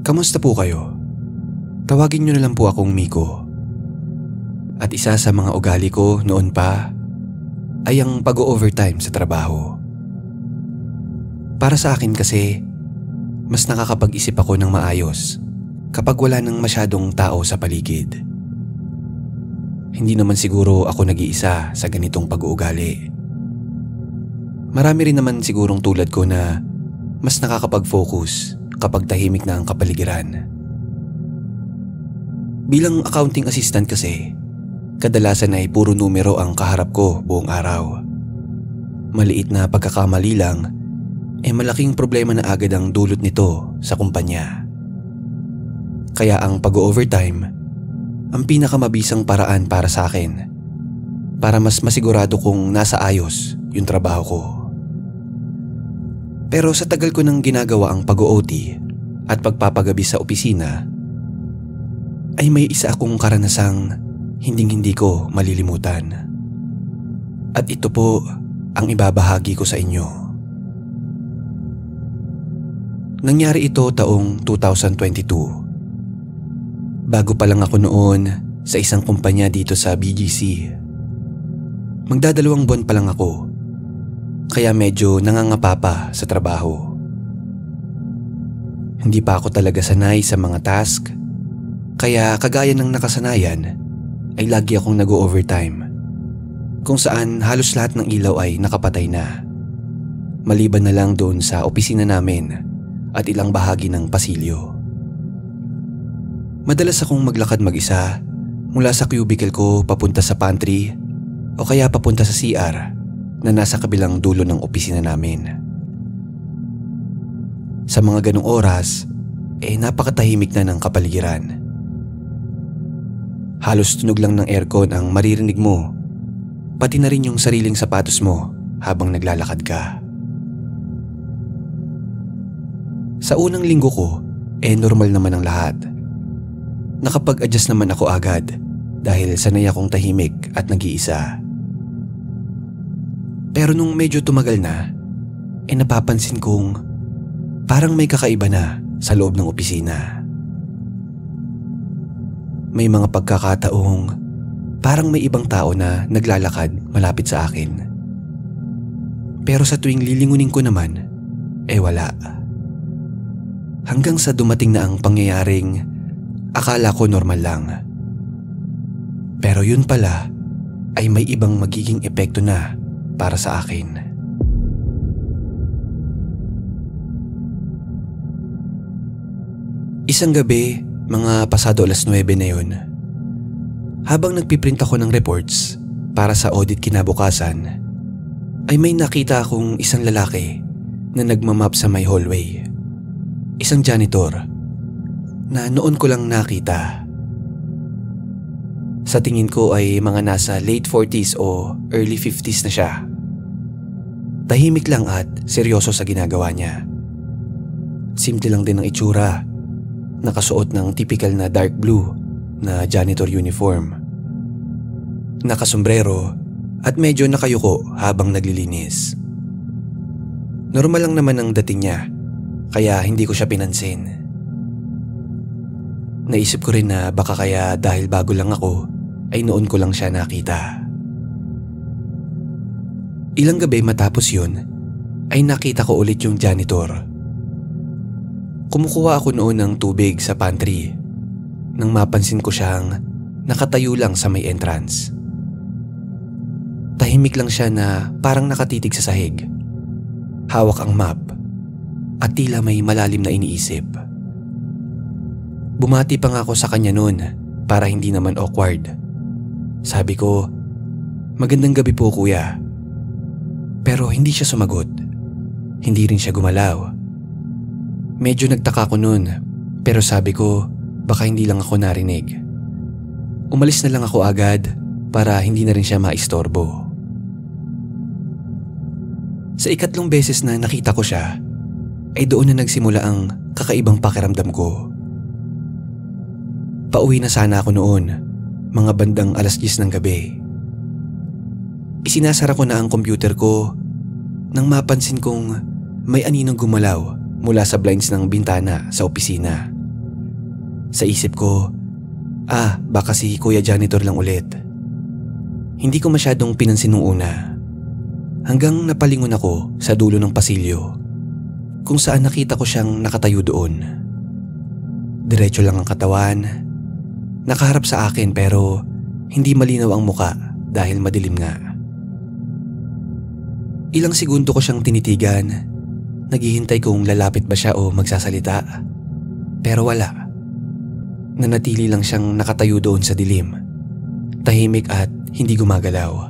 Kamusta po kayo? Tawagin niyo na lang po akong Miko. At isa sa mga ugali ko noon pa ay ang pag-overtime sa trabaho. Para sa akin kasi, mas nakakapag-isip ako ng maayos kapag wala nang masyadong tao sa paligid. Hindi naman siguro ako nag-iisa sa ganitong pag-uugali. Marami rin naman sigurong tulad ko na mas nakakapag-focus kapag tahimik na ang kapaligiran. Bilang accounting assistant kasi, kadalasan ay puro numero ang kaharap ko buong araw. Maliit na pagkakamali lang, malaking problema na agad ang dulot nito sa kumpanya. Kaya ang pag-overtime, ang pinakamabisang paraan para sa akin, para mas masigurado kong nasa ayos yung trabaho ko. Pero sa tagal ko nang ginagawa ang pag-OT at pagpapagabi sa opisina, ay may isa akong karanasang hinding-hindi ko malilimutan. At ito po ang ibabahagi ko sa inyo. Nangyari ito taong 2022. Bago pa lang ako noon sa isang kumpanya dito sa BGC. Magdadalawang buwan pa lang ako, kaya medyo nangangapa pa sa trabaho. Hindi pa ako talaga sanay sa mga task, kaya kagaya ng nakasanayan ay lagi akong nag-overtime, kung saan halos lahat ng ilaw ay nakapatay na. Maliban na lang doon sa opisina namin at ilang bahagi ng pasilyo. Madalas akong maglakad mag-isa mula sa cubicle ko papunta sa pantry o kaya papunta sa CR na nasa kabilang dulo ng opisina namin. Sa mga ganong oras, napakatahimik na ng kapaligiran. Halos tunog lang ng aircon ang maririnig mo, pati na rin yung sariling sapatos mo habang naglalakad ka. Sa unang linggo ko, normal naman ang lahat. Nakapag-adjust naman ako agad dahil sanay akong tahimik at nag-iisa. Pero nung medyo tumagal na, napapansin kong parang may kakaiba na sa loob ng opisina. May mga pagkakataong parang may ibang tao na naglalakad malapit sa akin. Pero sa tuwing lilingunin ko naman, wala. Hanggang sa dumating na ang pangyayaring akala ko normal lang. Pero yun pala ay may ibang magiging epekto na para sa akin. Isang gabi, mga pasado 9:00 na yun. Habang nagpiprint ako ng reports para sa audit kinabukasan, ay may nakita akong isang lalaki na nagmamap sa may hallway. Isang janitor na noon ko lang nakita. Sa tingin ko ay mga nasa late 40s o early 50s na siya. Tahimik lang at seryoso sa ginagawa niya. Simple lang din ang itsura. Nakasuot ng typical na dark blue na janitor uniform. Nakasombrero at medyo nakayuko habang naglilinis. Normal lang naman ang dating niya, kaya hindi ko siya pinansin. Naisip ko rin na baka kaya dahil bago lang ako, ay noon ko lang siya nakita. Ilang gabi matapos yun, ay nakita ko ulit yung janitor. Kumukuha ako noon ng tubig sa pantry nang mapansin ko siyang nakatayo lang sa may entrance. Tahimik lang siya na parang nakatitig sa sahig. Hawak ang map at tila may malalim na iniisip. Bumati pa nga ako sa kanya noon para hindi naman awkward. Sabi ko, "Magandang gabi po kuya." Pero hindi siya sumagot. Hindi rin siya gumalaw. Medyo nagtaka ko noon, pero sabi ko baka hindi lang ako narinig. Umalis na lang ako agad para hindi na rin siya maistorbo. Sa ikatlong beses na nakita ko siya, ay doon na nagsimula ang kakaibang pakiramdam ko. Pauwi na sana ako noon, mga bandang 10:00 ng gabi. Isinasara ko na ang computer ko nang mapansin kong may aninong gumalaw mula sa blinds ng bintana sa opisina Sa isip ko, baka si Kuya Janitor lang ulit. Hindi ko masyadong pinansin nung una. Hanggang napalingon ako sa dulo ng pasilyo kung saan nakita ko siyang nakatayo doon. Diretso lang ang katawan, nakaharap sa akin pero hindi malinaw ang muka dahil madilim nga. Ilang segundo ko siyang tinitigan, naghihintay kung lalapit ba siya o magsasalita. Pero wala. Nanatili lang siyang nakatayo doon sa dilim, tahimik at hindi gumagalaw.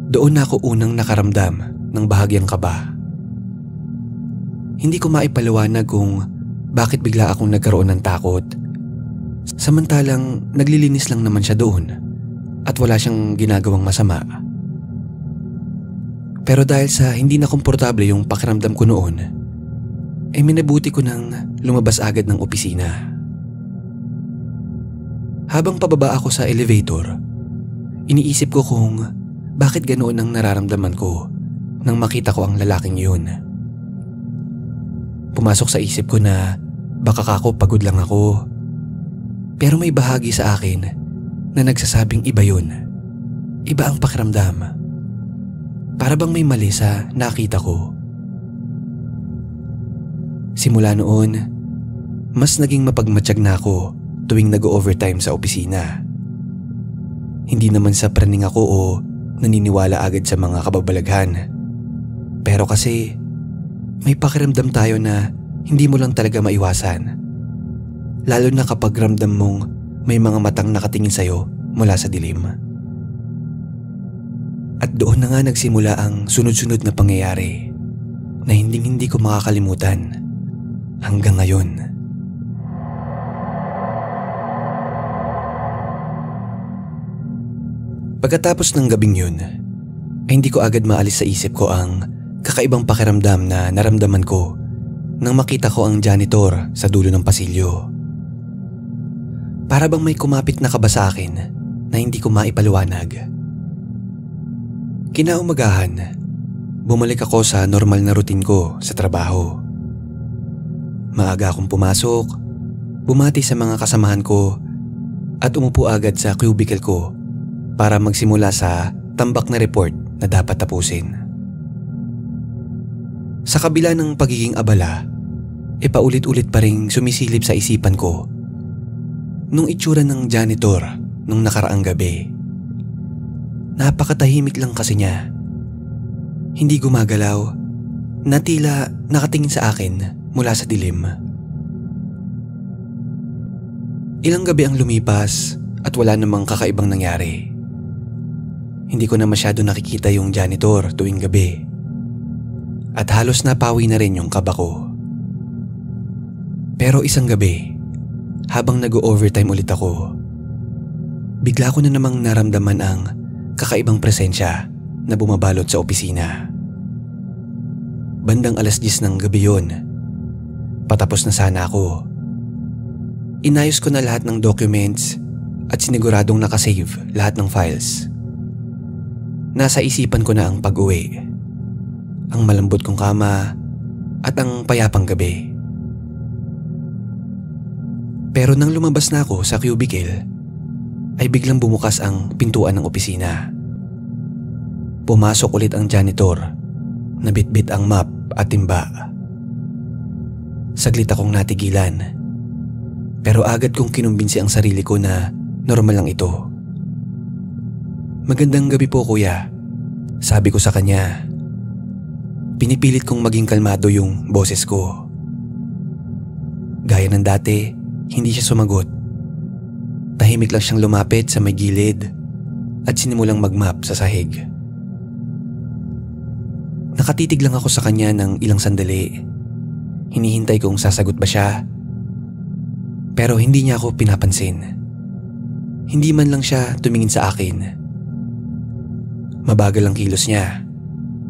Doon na ako unang nakaramdam ng bahagyang kaba. Hindi ko maipaliwanag kung bakit bigla akong nagkaroon ng takot. Samantalang naglilinis lang naman siya doon at wala siyang ginagawang masama. Pero dahil sa hindi na komportable yung pakiramdam ko noon, minabuti ko nang lumabas agad ng opisina. Habang pababa ako sa elevator, iniisip ko kung bakit ganoon ang nararamdaman ko nang makita ko ang lalaking yun. Pumasok sa isip ko na baka kako pagod lang ako. Pero may bahagi sa akin na nagsasabing iba yun. Iba ang pakiramdam. Para bang may mali sa nakita ko. Simula noon, mas naging mapagmatsyag na ako tuwing nag-overtime sa opisina. Hindi naman sa praning ako o naniniwala agad sa mga kababalaghan. Pero kasi may pakiramdam tayo na hindi mo lang talaga maiwasan. Lalo na kapag ramdam mong may mga matang nakatingin sa'yo mula sa dilim. At doon na nga nagsimula ang sunod-sunod na pangyayari na hindi ko makakalimutan hanggang ngayon. Pagkatapos ng gabing yun, ay hindi ko agad maalis sa isip ko ang kakaibang pakiramdam na naramdaman ko nang makita ko ang janitor sa dulo ng pasilyo. Para bang may kumapit na kaba sa akin na hindi ko maipaliwanag. Kinaumagahan, bumalik ako sa normal na routine ko sa trabaho. Maaga akong pumasok, bumati sa mga kasamahan ko at umupo agad sa cubicle ko para magsimula sa tambak na report na dapat tapusin. Sa kabila ng pagiging abala, paulit-ulit pa ring sumisilip sa isipan ko nung itsura ng janitor nung nakaraang gabi. Napakatahimik lang kasi niya. Hindi gumagalaw, na tila nakatingin sa akin mula sa dilim. Ilang gabi ang lumipas at wala namang kakaibang nangyari. Hindi ko na masyado nakikita yung janitor tuwing gabi. At halos napawi na rin yung kaba ko. Pero isang gabi, habang nag-overtime ulit ako, bigla ko na namang naramdaman ang kakaibang presensya na bumabalot sa opisina. Bandang 10:00 ng gabi yun. Patapos na sana ako. Inayos ko na lahat ng documents at siniguradong nakasave lahat ng files. Nasa isipan ko na ang pag-uwi, ang malambot kong kama at ang payapang gabi. Pero nang lumabas na ako sa cubicle, ay biglang bumukas ang pintuan ng opisina. Pumasok ulit ang janitor, nabitbit ang map at timba. Saglit akong natigilan, pero agad kong kinumbinsi ang sarili ko na normal lang ito. "Magandang gabi po, kuya," sabi ko sa kanya. Pinipilit kong maging kalmado yung boses ko. Gaya ng dati, hindi siya sumagot. Tahimik lang siyang lumapit sa may gilid at sinimulang magmap sa sahig. Nakatitig lang ako sa kanya ng ilang sandali. Hinihintay kung sasagot ba siya. Pero hindi niya ako pinapansin. Hindi man lang siya tumingin sa akin. Mabagal ang kilos niya,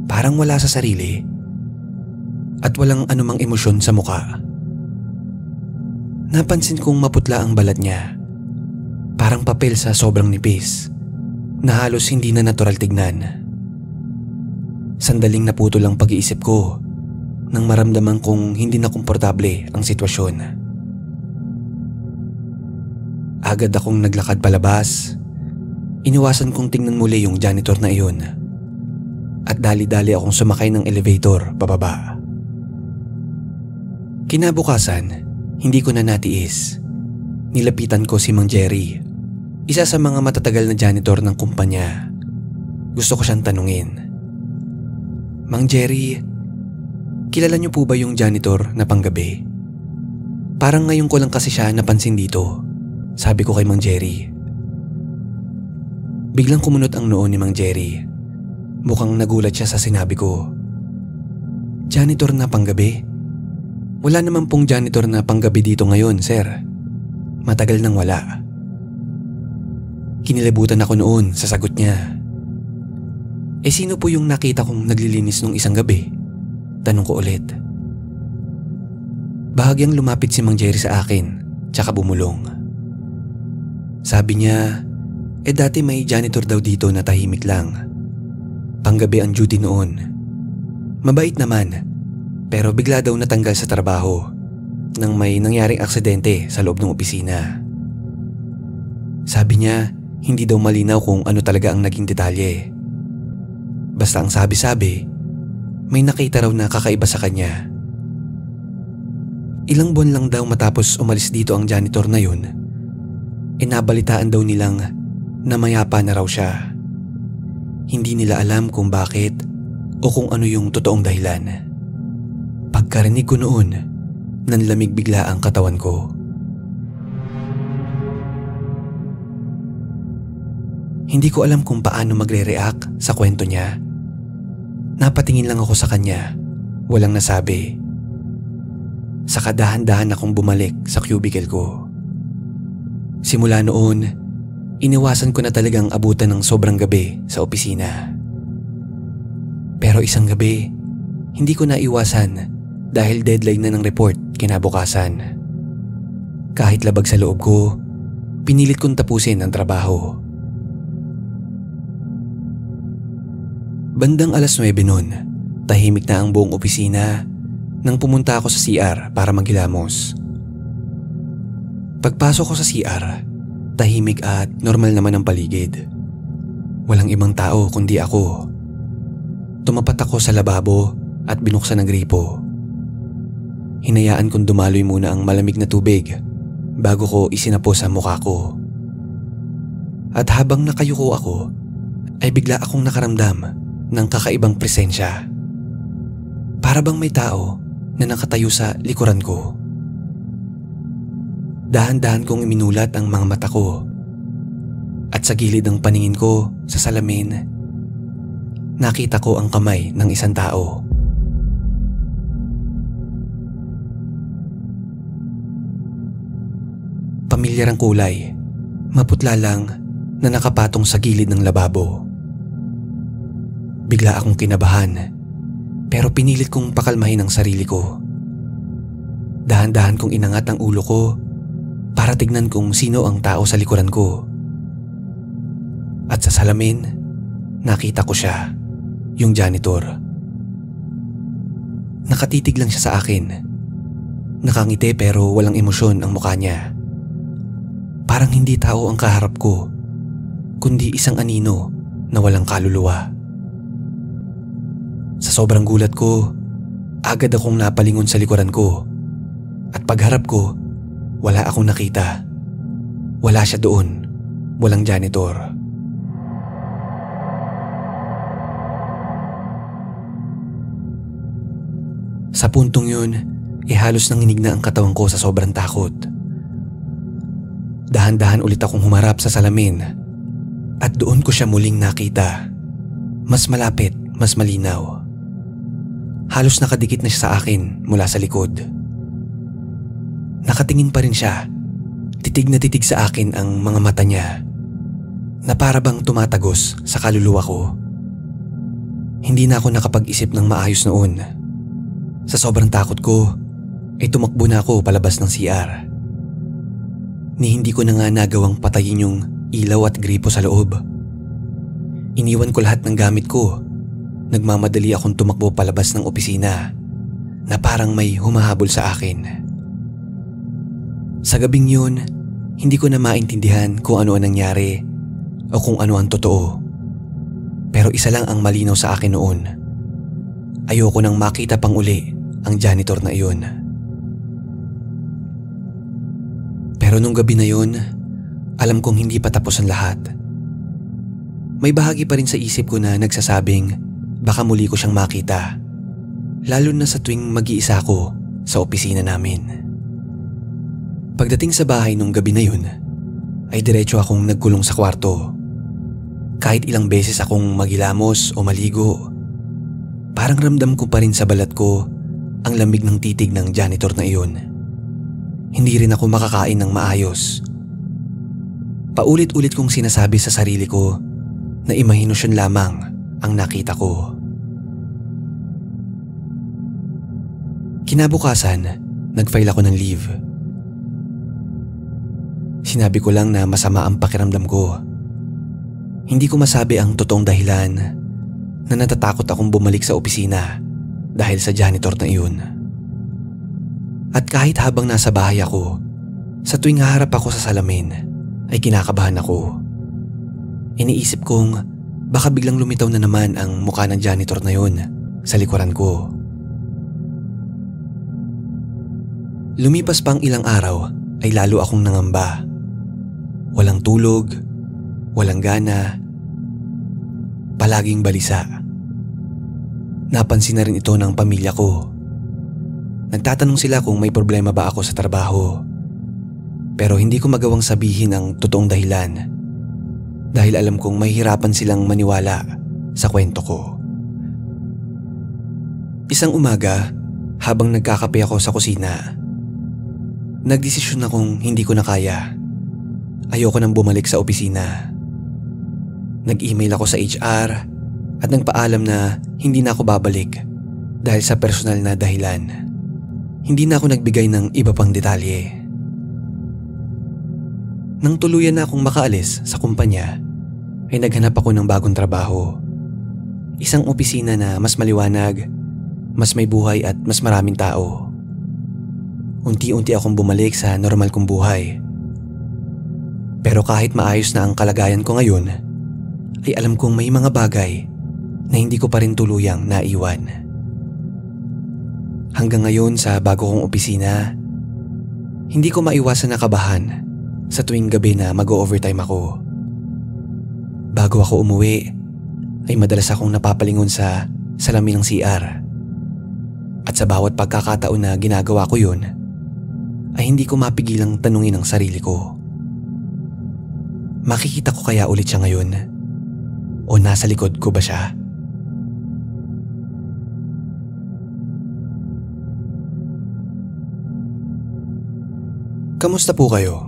parang wala sa sarili at walang anumang emosyon sa muka. Napansin kong maputla ang balat niya, parang papel sa sobrang nipis na halos hindi na natural tignan. Sandaling naputol ang pag-iisip ko nang maramdaman kong hindi na komportable ang sitwasyon. Agad akong naglakad palabas. Iniwasan kong tingnan muli yung janitor na iyon. At dali-dali akong sumakay ng elevator pababa. Kinabukasan, hindi ko na natiis. Nilapitan ko si Mang Jerry, isa sa mga matatagal na janitor ng kumpanya. Gusto ko siyang tanungin. Mang Jerry, kilala niyo po ba yung janitor na panggabi? Parang ngayon ko lang kasi siya napansin dito, sabi ko kay Mang Jerry. Biglang kumunot ang noo ni Mang Jerry. Mukhang nagulat siya sa sinabi ko. Janitor na panggabi? Wala naman pong janitor na panggabi dito ngayon, sir. Matagal nang wala. Kinilabutan ako noon sa sagot niya. Sino po yung nakita kong naglilinis nung isang gabi? Tanong ko ulit. Bahagyang lumapit si Mang Jerry sa akin, tsaka bumulong. Sabi niya, dati may janitor daw dito na tahimik lang. Panggabi ang duty noon. Mabait naman, pero bigla daw natanggal sa trabaho nang may nangyaring aksidente sa loob ng opisina. Sabi niya, hindi daw malinaw kung ano talaga ang naging detalye. Basta ang sabi-sabi, may nakita raw na kakaiba sa kanya. Ilang buwan lang daw matapos umalis dito ang janitor na yun, nabalitaan daw nilang na mayapa na raw siya. Hindi nila alam kung bakit o kung ano yung totoong dahilan. Pagkarinig ko noon, nanlamig bigla ang katawan ko. Hindi ko alam kung paano magre-react sa kwento niya. Napatingin lang ako sa kanya, walang nasabi. Saka dahan-dahan akong bumalik sa cubicle ko. Simula noon, iniwasan ko na talagang abutan ng sobrang gabi sa opisina. Pero isang gabi, hindi ko naiwasan dahil deadline na ng report kinabukasan. Kahit labag sa loob ko, pinilit kong tapusin ang trabaho. Bandang 9:00 noon, tahimik na ang buong opisina nang pumunta ako sa CR para maghilamos. Pagpasok ko sa CR, tahimik at normal naman ang paligid. Walang ibang tao kundi ako. Tumapat ako sa lababo at binuksan ang gripo. Hinayaan kong dumaloy muna ang malamig na tubig bago ko isinapo sa mukha ko. At habang nakayuko ako, ay bigla akong nakaramdam ng kakaibang presensya. Para bang may tao na nakatayo sa likuran ko. Dahan-dahan kong iminulat ang mga mata ko at sa gilid ng paningin ko sa salamin, nakita ko ang kamay ng isang tao. Pamilyar ang kulay, maputla lang na nakapatong sa gilid ng lababo. Bigla akong kinabahan, pero pinilit kong pakalmahin ang sarili ko. Dahan-dahan kong inangat ang ulo ko para tignan kung sino ang tao sa likuran ko. At sa salamin, nakita ko siya, yung janitor. Nakatitig lang siya sa akin. Nakangiti pero walang emosyon ang mukha niya. Parang hindi tao ang kaharap ko, kundi isang anino na walang kaluluwa. Sa sobrang gulat ko, agad akong napalingon sa likuran ko. At pagharap ko, wala akong nakita. Wala siya doon. Walang janitor. Sa puntong yun, halos nanginig na ang katawan ko sa sobrang takot. Dahan-dahan ulit akong humarap sa salamin at doon ko siya muling nakita. Mas malapit, mas malinaw. Halos nakadikit na siya sa akin mula sa likod. Nakatingin pa rin siya. Titig na titig sa akin ang mga mata niya na para bang tumatagos sa kaluluwa ko. Hindi na ako nakapag-isip ng maayos noon. Sa sobrang takot ko, tumakbo na ako palabas ng CR. Ni hindi ko na nga nagawang patayin yung ilaw at gripo sa loob. Iniwan ko lahat ng gamit ko. Nagmamadali akong tumakbo palabas ng opisina na parang may humahabol sa akin. Sa gabing yun, Hindi ko na maintindihan kung ano ang nangyari o kung ano ang totoo. Pero isa lang ang malinaw sa akin noon. Ayoko nang makita pang uli ang janitor na iyon. Pero nung gabi na yun, alam kong hindi pa tapos ang lahat. May bahagi pa rin sa isip ko na nagsasabing baka muli ko siyang makita. Lalo na sa tuwing mag-iisa ako sa opisina namin. Pagdating sa bahay nung gabi na yun, ay diretso akong nagkulong sa kwarto. Kahit ilang beses akong magilamos o maligo, parang ramdam ko pa rin sa balat ko ang lamig ng titig ng janitor na iyon. Hindi rin ako makakain ng maayos. Paulit-ulit kong sinasabi sa sarili ko na imahinasyon lamang ang nakita ko. Kinabukasan, nag-file ako ng leave. Sinabi ko lang na masama ang pakiramdam ko. Hindi ko masabi ang totoong dahilan na natatakot akong bumalik sa opisina dahil sa janitor na iyon. At kahit habang nasa bahay ako, sa tuwing haharap ako sa salamin, ay kinakabahan ako. Iniisip kong baka biglang lumitaw na naman ang mukha ng janitor na yun sa likuran ko. Lumipas pang ilang araw ay lalo akong nangamba. Walang tulog, walang gana, palaging balisa. Napansin na rin ito ng pamilya ko. Nagtatanong sila kung may problema ba ako sa trabaho. Pero hindi ko magawang sabihin ang totoong dahilan dahil alam kong mahihirapan silang maniwala sa kwento ko. Isang umaga, habang nagkakape ako sa kusina, nagdesisyon akong hindi ko na kaya. Ayoko nang bumalik sa opisina. Nag-email ako sa HR at nagpaalam na hindi na ako babalik dahil sa personal na dahilan. Hindi na ako nagbigay ng iba pang detalye. Nang tuluyan na akong makaalis sa kumpanya, ay naghanap ako ng bagong trabaho. Isang opisina na mas maliwanag, mas may buhay at mas maraming tao. Unti-unti akong bumalik sa normal kong buhay. Pero kahit maayos na ang kalagayan ko ngayon, ay alam kong may mga bagay na hindi ko pa rin tuluyang naiwan. Hanggang ngayon sa bago kong opisina, hindi ko maiwasan na kabahan sa tuwing gabi na mag-overtime ako. Bago ako umuwi, ay madalas akong napapalingon sa salamin ng CR. At sa bawat pagkakataon na ginagawa ko yun, ay hindi ko mapigilang tanungin ang sarili ko. Makikita ko kaya ulit siya ngayon? O nasa likod ko ba siya? Kamusta po kayo?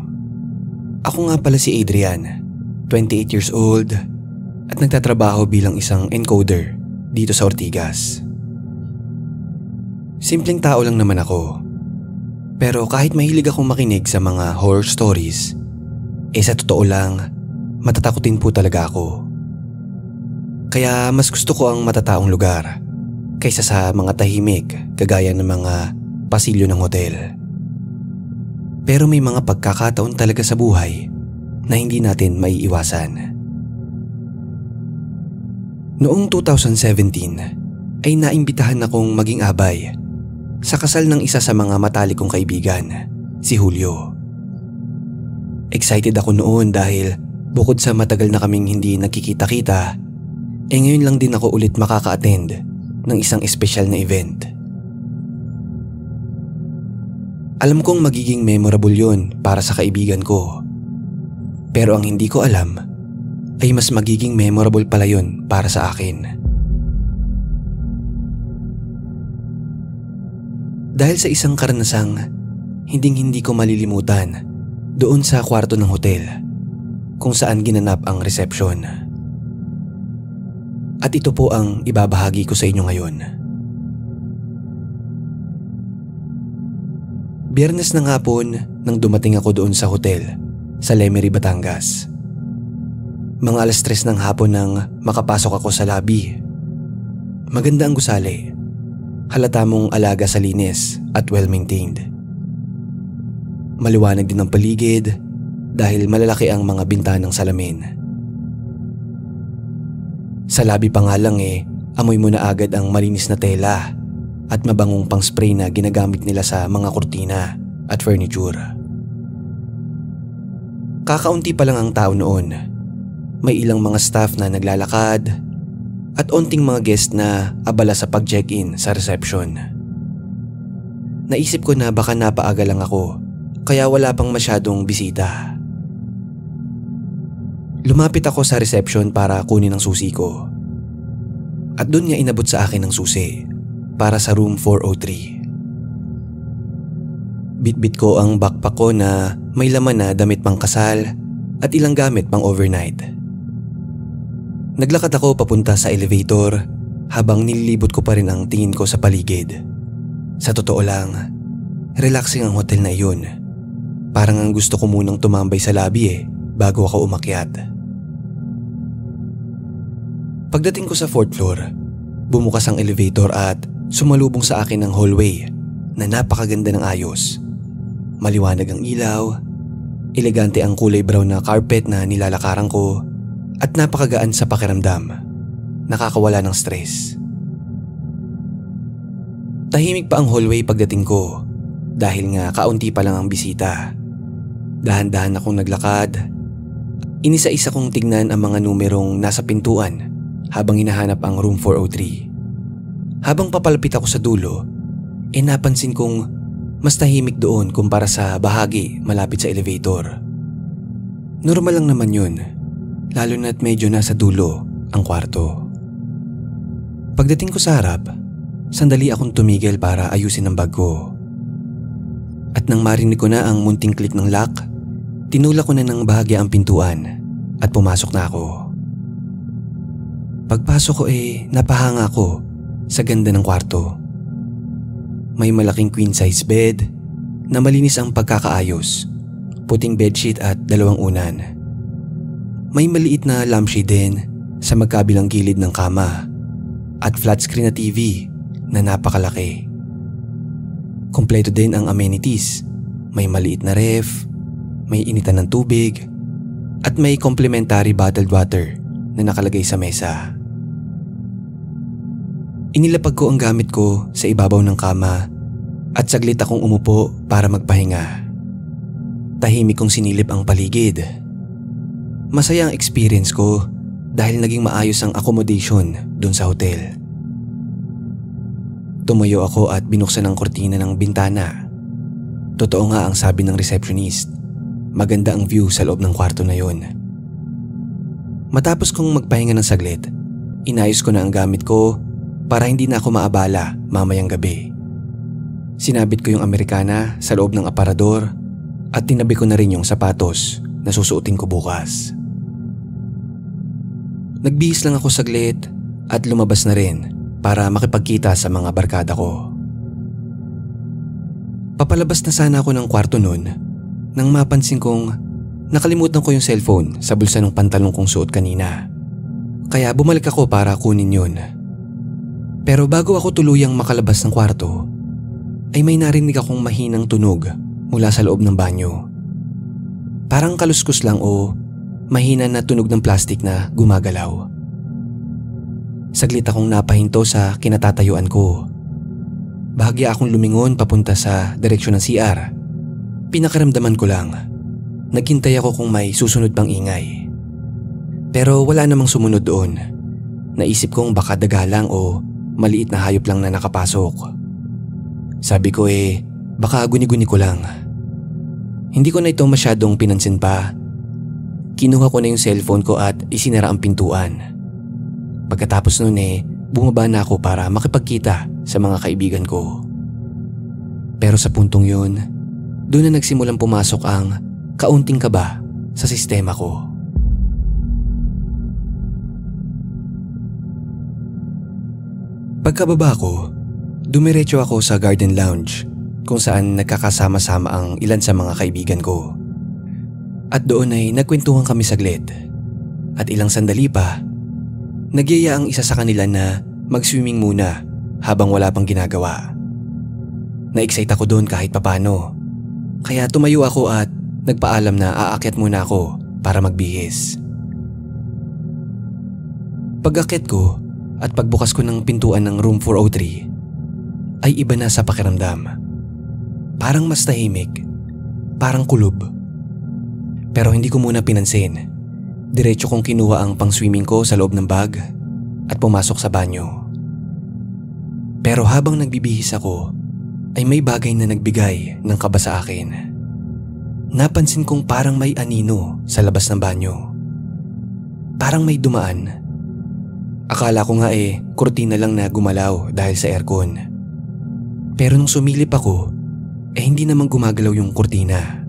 Ako nga pala si Adrian, 28 years old at nagtatrabaho bilang isang encoder dito sa Ortigas. Simpleng tao lang naman ako. Pero kahit mahilig akong makinig sa mga horror stories, sa totoo lang, matatakutin po talaga ako. Kaya mas gusto ko ang matataong lugar kaysa sa mga tahimik kagaya ng mga pasilyo ng hotel. Pero may mga pagkakataon talaga sa buhay na hindi natin maiiwasan. Noong 2017 ay naimbitahan akong maging abay sa kasal ng isa sa mga matalik kong kaibigan, si Julio. Excited ako noon dahil bukod sa matagal na kaming hindi nakikita-kita, ngayon lang din ako ulit makaka-attend ng isang espesyal na event. Alam kong magiging memorable yun para sa kaibigan ko. Pero ang hindi ko alam ay mas magiging memorable pala yun para sa akin. Dahil sa isang karanasang hinding-hindi ko malilimutan doon sa kwarto ng hotel kung saan ginanap ang reception. At ito po ang ibabahagi ko sa inyo ngayon. Biyernes ng hapon nang dumating ako doon sa hotel sa Lemery, Batangas. Mga 3:00 ng hapon nang makapasok ako sa lobby. Maganda ang gusali. Halata mong alaga sa linis at well-maintained. Maliwanag din ang paligid dahil malalaki ang mga bintanang salamin. Sa labi pa nga lang amoy mo na agad ang malinis na tela at mabangong pang spray na ginagamit nila sa mga kurtina at furniture. Kakaunti pa lang ang tao noon. May ilang mga staff na naglalakad at onting mga guest na abala sa pag-check-in sa reception. Naisip ko na baka napaaga lang ako kaya wala pang masyadong bisita. Lumapit ako sa reception para kunin ang susi ko. At doon niya inabot sa akin ang susi para sa room 403. Bitbit ko ang backpack ko na may laman na damit pang kasal at ilang gamit pang overnight. Naglakad ako papunta sa elevator habang nililibot ko pa rin ang tingin ko sa paligid. Sa totoo lang, relaxing ang hotel na iyon. Parang ang gusto ko munang tumambay sa lobby bago ako umakyat. Pagdating ko sa 4th floor, bumukas ang elevator at sumalubong sa akin ang hallway na napakaganda ng ayos. Maliwanag ang ilaw, elegante ang kulay brown na carpet na nilalakaran ko at napakagaan sa pakiramdam. Nakakawala ng stress. Tahimik pa ang hallway pagdating ko dahil nga kaunti pa lang ang bisita. Dahan-dahan akong naglakad. Inisa-isa kong tignan ang mga numerong nasa pintuan habang hinahanap ang room 403. Habang papalapit ako sa dulo, napansin kong mas tahimik doon kumpara sa bahagi malapit sa elevator. Normal lang naman yun, lalo na't medyo nasa dulo ang kwarto. Pagdating ko sa harap, sandali akong tumigil para ayusin ang bag ko. At nang marinig ko na ang munting click ng lock, tinulak ko na ng bahagya ang pintuan at pumasok na ako. Pagpasok ko napahanga ko sa ganda ng kwarto. May malaking queen size bed na malinis ang pagkakaayos, puting bedsheet at 2 unan. May maliit na lampshade din sa magkabilang gilid ng kama at flat screen na TV na napakalaki. Kompleto din ang amenities. May maliit na ref, may initan ng tubig at may complimentary bottled water na nakalagay sa mesa. Inilapag ko ang gamit ko sa ibabaw ng kama at saglit akong umupo para magpahinga. Tahimik kong sinilip ang paligid. Masaya ang experience ko dahil naging maayos ang accommodation dun sa hotel. Tumayo ako at binuksan ang kortina ng bintana. Totoo nga ang sabi ng receptionist. Maganda ang view sa loob ng kwarto na yon. Matapos kong magpahinga ng saglit, inayos ko na ang gamit ko para hindi na ako maabala mamayang gabi. Sinabit ko yung Amerikana sa loob ng aparador at tinabi ko na rin yung sapatos na susuotin ko bukas. Nagbihis lang ako saglit at lumabas na rin para makipagkita sa mga barkada ko. Papalabas na sana ako ng kwarto noon nang mapansin kong nakalimutan ko yung cellphone sa bulsa ng pantalong kong suot kanina. Kaya bumalik ako para kunin yun. Pero bago ako tuluyang makalabas ng kwarto, ay may narinig akong mahinang tunog mula sa loob ng banyo. Parang kaluskus lang o mahina na tunog ng plastik na gumagalaw. Saglit akong napahinto sa kinatatayuan ko. Bahagya akong lumingon papunta sa direksyon ng CR. Pinakaramdaman ko lang. Naghintay ako kung may susunod pang ingay. Pero wala namang sumunod doon. Naisip kong baka daga lang o maliit na hayop lang na nakapasok. Sabi ko baka guni-guni ko lang. Hindi ko na ito masyadong pinansin pa. Kinuha ko na yung cellphone ko at isinara ang pintuan. Pagkatapos nun bumaba na ako para makipagkita sa mga kaibigan ko. Pero sa puntong yun, doon na nagsimulang pumasok ang kaunting kaba sa sistema ko. Pagkababa ko, dumiretso ako sa garden lounge kung saan nagkakasama-sama ang ilan sa mga kaibigan ko. At doon ay nagkwentuhan kami saglit. At ilang sandali pa, nagyaya ang isa sa kanila na mag-swimming muna habang wala pang ginagawa. Na-excite ako doon kahit papano. Kaya tumayo ako at Nagpaalam na aakyat muna ako para magbihis. Pag-akyat ko at pagbukas ko ng pintuan ng room 403 ay iba na sa pakiramdam. Parang mas tahimik, parang kulob. Pero hindi ko muna pinansin. Diretso kong kinuha ang pang-swimming ko sa loob ng bag at pumasok sa banyo. Pero habang nagbibihis ako, ay may bagay na nagbigay ng kaba sa akin. Napansin kong parang may anino sa labas ng banyo. Parang may dumaan. Akala ko nga kurtina lang na gumalaw dahil sa aircon. Pero nung sumilip ako, hindi naman gumagalaw yung kurtina.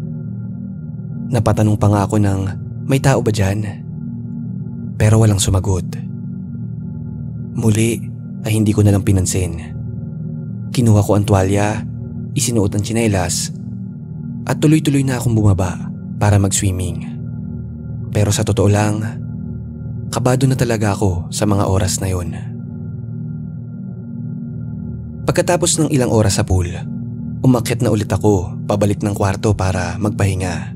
Napatanong pa nga ako ng may tao ba dyan? Pero walang sumagot. Muli ay hindi ko nalang pinansin. Kinuha ko ang tuwalya, isinuot ang tsinelas at tuloy-tuloy na akong bumaba para mag-swimming. Pero sa totoo lang, kabado na talaga ako sa mga oras na yon. Pagkatapos ng ilang oras sa pool, umakyat na ulit ako pabalik ng kwarto para magpahinga.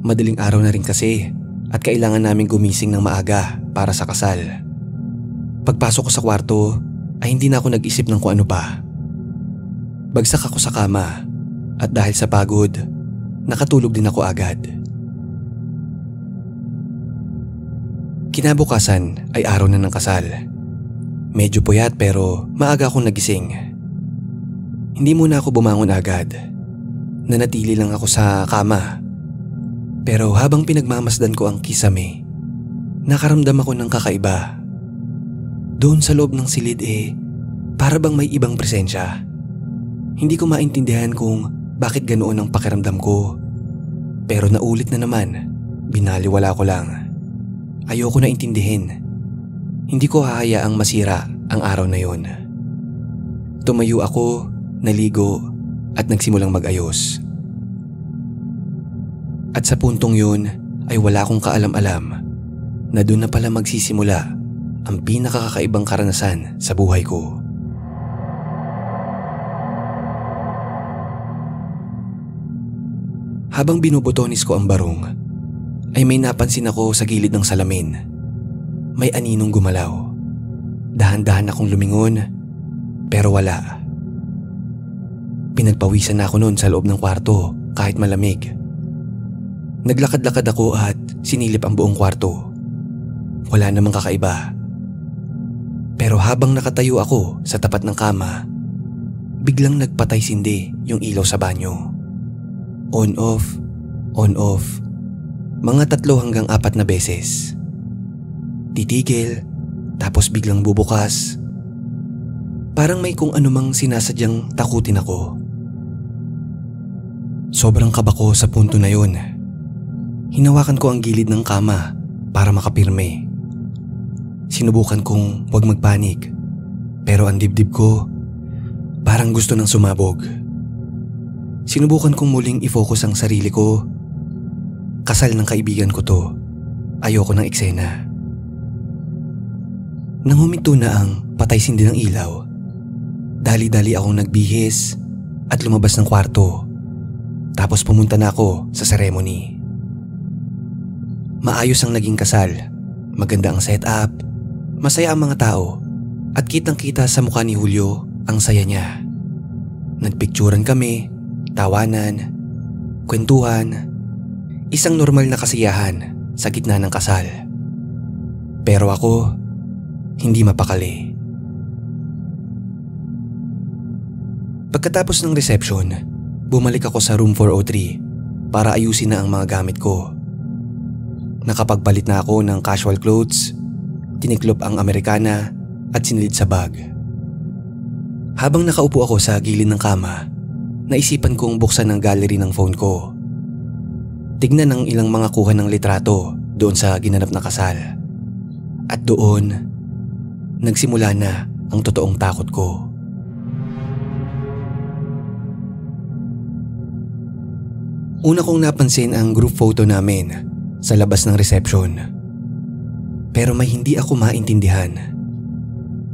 Madaling araw na rin kasi at kailangan naming gumising ng maaga para sa kasal. Pagpasok ko sa kwarto ay hindi na ako nag-isip ng kung ano pa. Bagsak ako sa kama at dahil sa pagod, nakatulog din ako agad. Kinabukasan ay araw na ng kasal. Medyo puyat pero maaga akong nagising. Hindi muna ako bumangon agad. Nanatili lang ako sa kama. Pero habang pinagmamasdan ko ang kisame, nakaramdam ako ng kakaiba. Doon sa loob ng silid para bang may ibang presensya. Hindi ko maintindihan kung bakit ganoon ang pakiramdam ko. Pero naulit na naman, binaliwala ko lang. Ayoko na intindihin. Hindi ko hahayaang masira ang araw na yon. Tumayo ako, naligo at nagsimulang mag-ayos. At sa puntong yun ay wala akong kaalam-alam na doon na pala magsisimula ang pinakakakaibang karanasan sa buhay ko. Habang binubutonis ko ang barong, ay may napansin ako sa gilid ng salamin. May aninong gumalaw. Dahan-dahan akong lumingon, pero wala. Pinagpawisan na ako noon sa loob ng kwarto kahit malamig. Naglakad-lakad ako at sinilip ang buong kwarto. Wala namang kakaiba. Pero habang nakatayo ako sa tapat ng kama, biglang nagpatay sindi yung ilaw sa banyo. On-off, on-off. Mga 3 hanggang 4 na beses. Titigil, tapos biglang bubukas. Parang may kung anumang sinasadyang takutin ako. Sobrang kaba ko sa punto na yun. Hinawakan ko ang gilid ng kama para makapirme. Sinubukan kong huwag magpanik, pero ang dibdib ko parang gusto nang sumabog. Sinubukan kong muling i-focus ang sarili ko. Kasal ng kaibigan ko to. Ayoko ng eksena. Nang huminto na ang patay sindi ng ilaw, dali-dali akong nagbihis at lumabas ng kwarto. Tapos pumunta na ako sa ceremony. Maayos ang naging kasal. Maganda ang setup. Masaya ang mga tao. At kitang-kita sa mukha ni Julio ang saya niya. Nagpicturan kami, tawanan, kwentuhan. Isang normal na kasiyahan sa gitna ng kasal. Pero ako, hindi mapakali. Pagkatapos ng reception, bumalik ako sa room 403 para ayusin na ang mga gamit ko. Nakapagpalit na ako ng casual clothes, tiniklop ang Americana at sinilid sa bag. Habang nakaupo ako sa gilid ng kama, naisipan kong buksan ang gallery ng phone ko. Tignan ang ilang mga kuha ng litrato doon sa ginanap na kasal. At doon, nagsimula na ang totoong takot ko. Una kong napansin ang group photo namin sa labas ng reception. Pero may hindi ako maintindihan.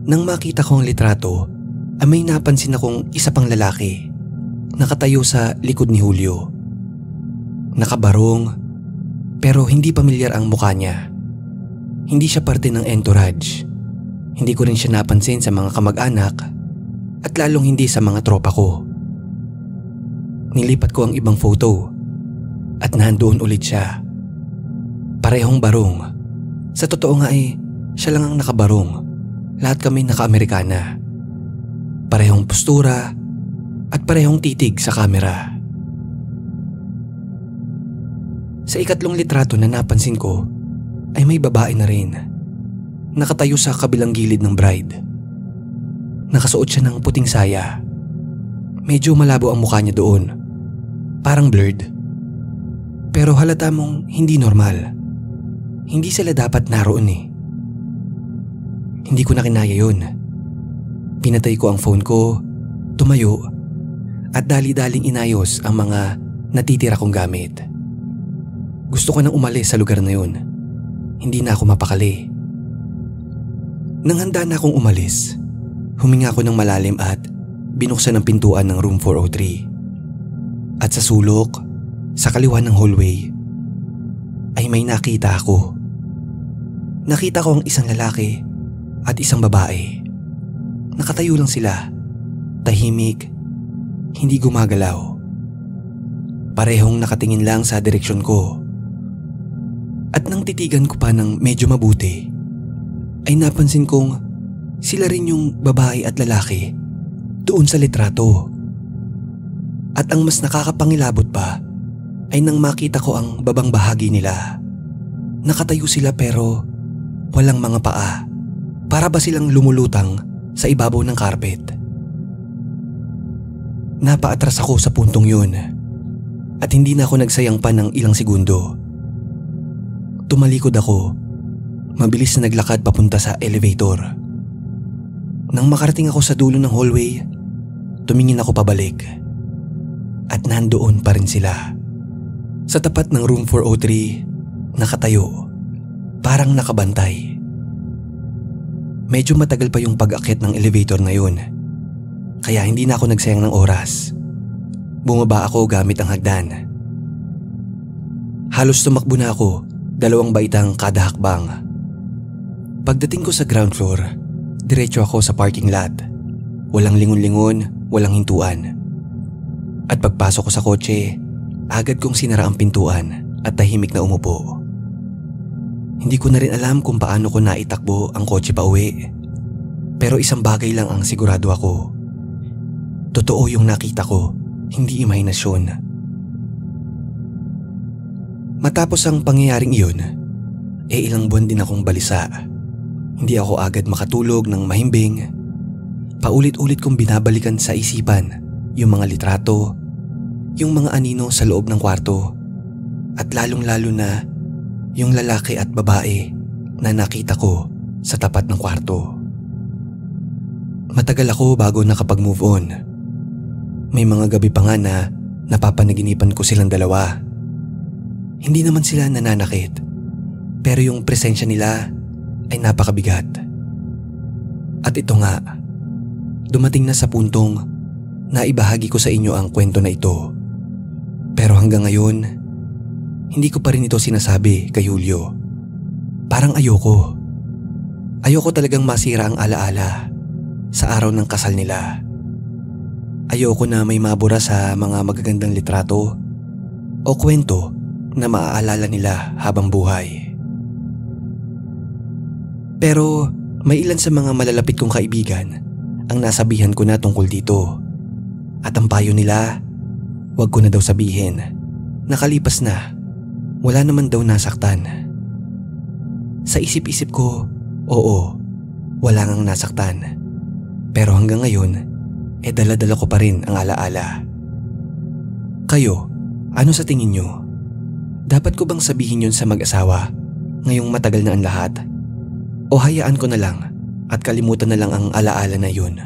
Nang makita ko ang litrato, ay may napansin akong isa pang lalaki nakatayo sa likod ni Julio. nakabarong, pero hindi pamilyar ang mukha niya. Hindi siya parte ng entourage. Hindi ko rin siya napansin sa mga kamag-anak at lalong hindi sa mga tropa ko. Nilipat ko ang ibang photo at nandoon ulit siya. Parehong barong. Sa totoo nga siya lang ang nakabarong. Lahat kami naka-Amerikana. Parehong postura at parehong titig sa kamera. Sa ikatlong litrato na napansin ko ay may babae na rin. Nakatayo sa kabilang gilid ng bride. Nakasuot siya ng puting saya. Medyo malabo ang mukha niya doon. Parang blurred. Pero halata mong hindi normal. Hindi sila dapat naroon Hindi ko na kinaya yun. Pinatay ko ang phone ko, tumayo, at dali-daling inayos ang mga natitira kong gamit. Gusto ko nang umalis sa lugar na yun. Hindi na ako mapakali. Nang handa na akong umalis, huminga ako ng malalim at binuksan ang pintuan ng room 403. At sa sulok, sa kaliwa ng hallway, ay may nakita ako. Nakita ko ang isang lalaki at isang babae. Nakatayo lang sila, tahimik, hindi gumagalaw. Parehong nakatingin lang sa direksyon ko. At nang titigan ko pa ng medyo mabuti, ay napansin kong sila rin yung babae at lalaki doon sa litrato. At ang mas nakakapangilabot pa ay nang makita ko ang babang bahagi nila. Nakatayo sila pero walang mga paa. Para ba silang lumulutang sa ibabaw ng carpet? Napaatras ako sa puntong yun at hindi na ako nagsayang pa ng ilang segundo. Tumalikod ako, mabilis na naglakad papunta sa elevator. Nang makarating ako sa dulo ng hallway, tumingin ako pabalik. At nandoon pa rin sila. Sa tapat ng room 403, nakatayo, parang nakabantay. Medyo matagal pa yung pag-akyat ng elevator na yun, kaya hindi na ako nagsayang ng oras. Bumaba ako gamit ang hagdan. Halos tumakbo na ako, 2 baitang kada hakbang. Pagdating ko sa ground floor, diretso ako sa parking lot. Walang lingon-lingon, walang hintuan. At pagpasok ko sa kotse, agad kong sinara ang pintuan at tahimik na umupo. Hindi ko na rin alam kung paano ko naitakbo ang kotse pa uwi. Pero isang bagay lang ang sigurado ako. Totoo yung nakita ko, hindi imahinasyon. Matapos ang pangyayaring iyon, ilang buwan din akong balisa. Hindi ako agad makatulog ng mahimbing. Paulit-ulit kong binabalikan sa isipan yung mga litrato, yung mga anino sa loob ng kwarto, at lalong-lalo na yung lalaki at babae na nakita ko sa tapat ng kwarto. Matagal ako bago nakapag-move on. May mga gabi pa nga na napapanaginipan ko silang dalawa. Hindi naman sila nananakit, pero yung presensya nila ay napakabigat. At ito nga, dumating na sa puntong na ibahagi ko sa inyo ang kwento na ito. Pero hanggang ngayon, hindi ko pa rin ito sinasabi kay Julio. Parang ayoko. Ayoko talagang masira ang alaala sa araw ng kasal nila. Ayoko na may mabura sa mga magagandang litrato o kwento na maaalala nila habang buhay. Pero may ilan sa mga malalapit kong kaibigan ang nasabihan ko na tungkol dito. At ang payo nila, wag ko na daw sabihin. Nakalipas na, wala naman daw nasaktan. Sa isip-isip ko, oo, wala ngang nasaktan. Pero hanggang ngayon, dala-dala ko pa rin ang alaala. Kayo, ano sa tingin nyo? Dapat ko bang sabihin yun sa mag-asawa ngayong matagal na ang lahat? O hayaan ko na lang at kalimutan na lang ang alaala na yun?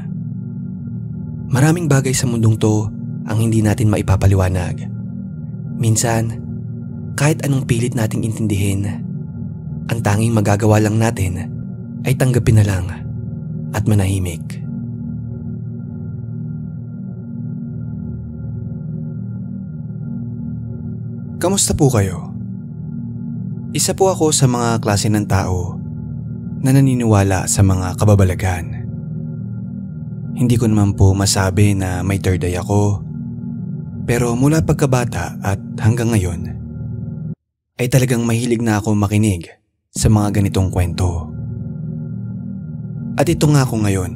Maraming bagay sa mundong to ang hindi natin maipapaliwanag. Minsan, kahit anong pilit nating intindihin, ang tanging magagawa lang natin ay tanggapin na lang at manahimik. Kamusta po kayo? Isa po ako sa mga klase ng tao na naniniwala sa mga kababalagan. Hindi ko naman po masabi na may third eye ako, pero mula pagkabata at hanggang ngayon ay talagang mahilig na ako makinig sa mga ganitong kwento. At ito nga ako ngayon,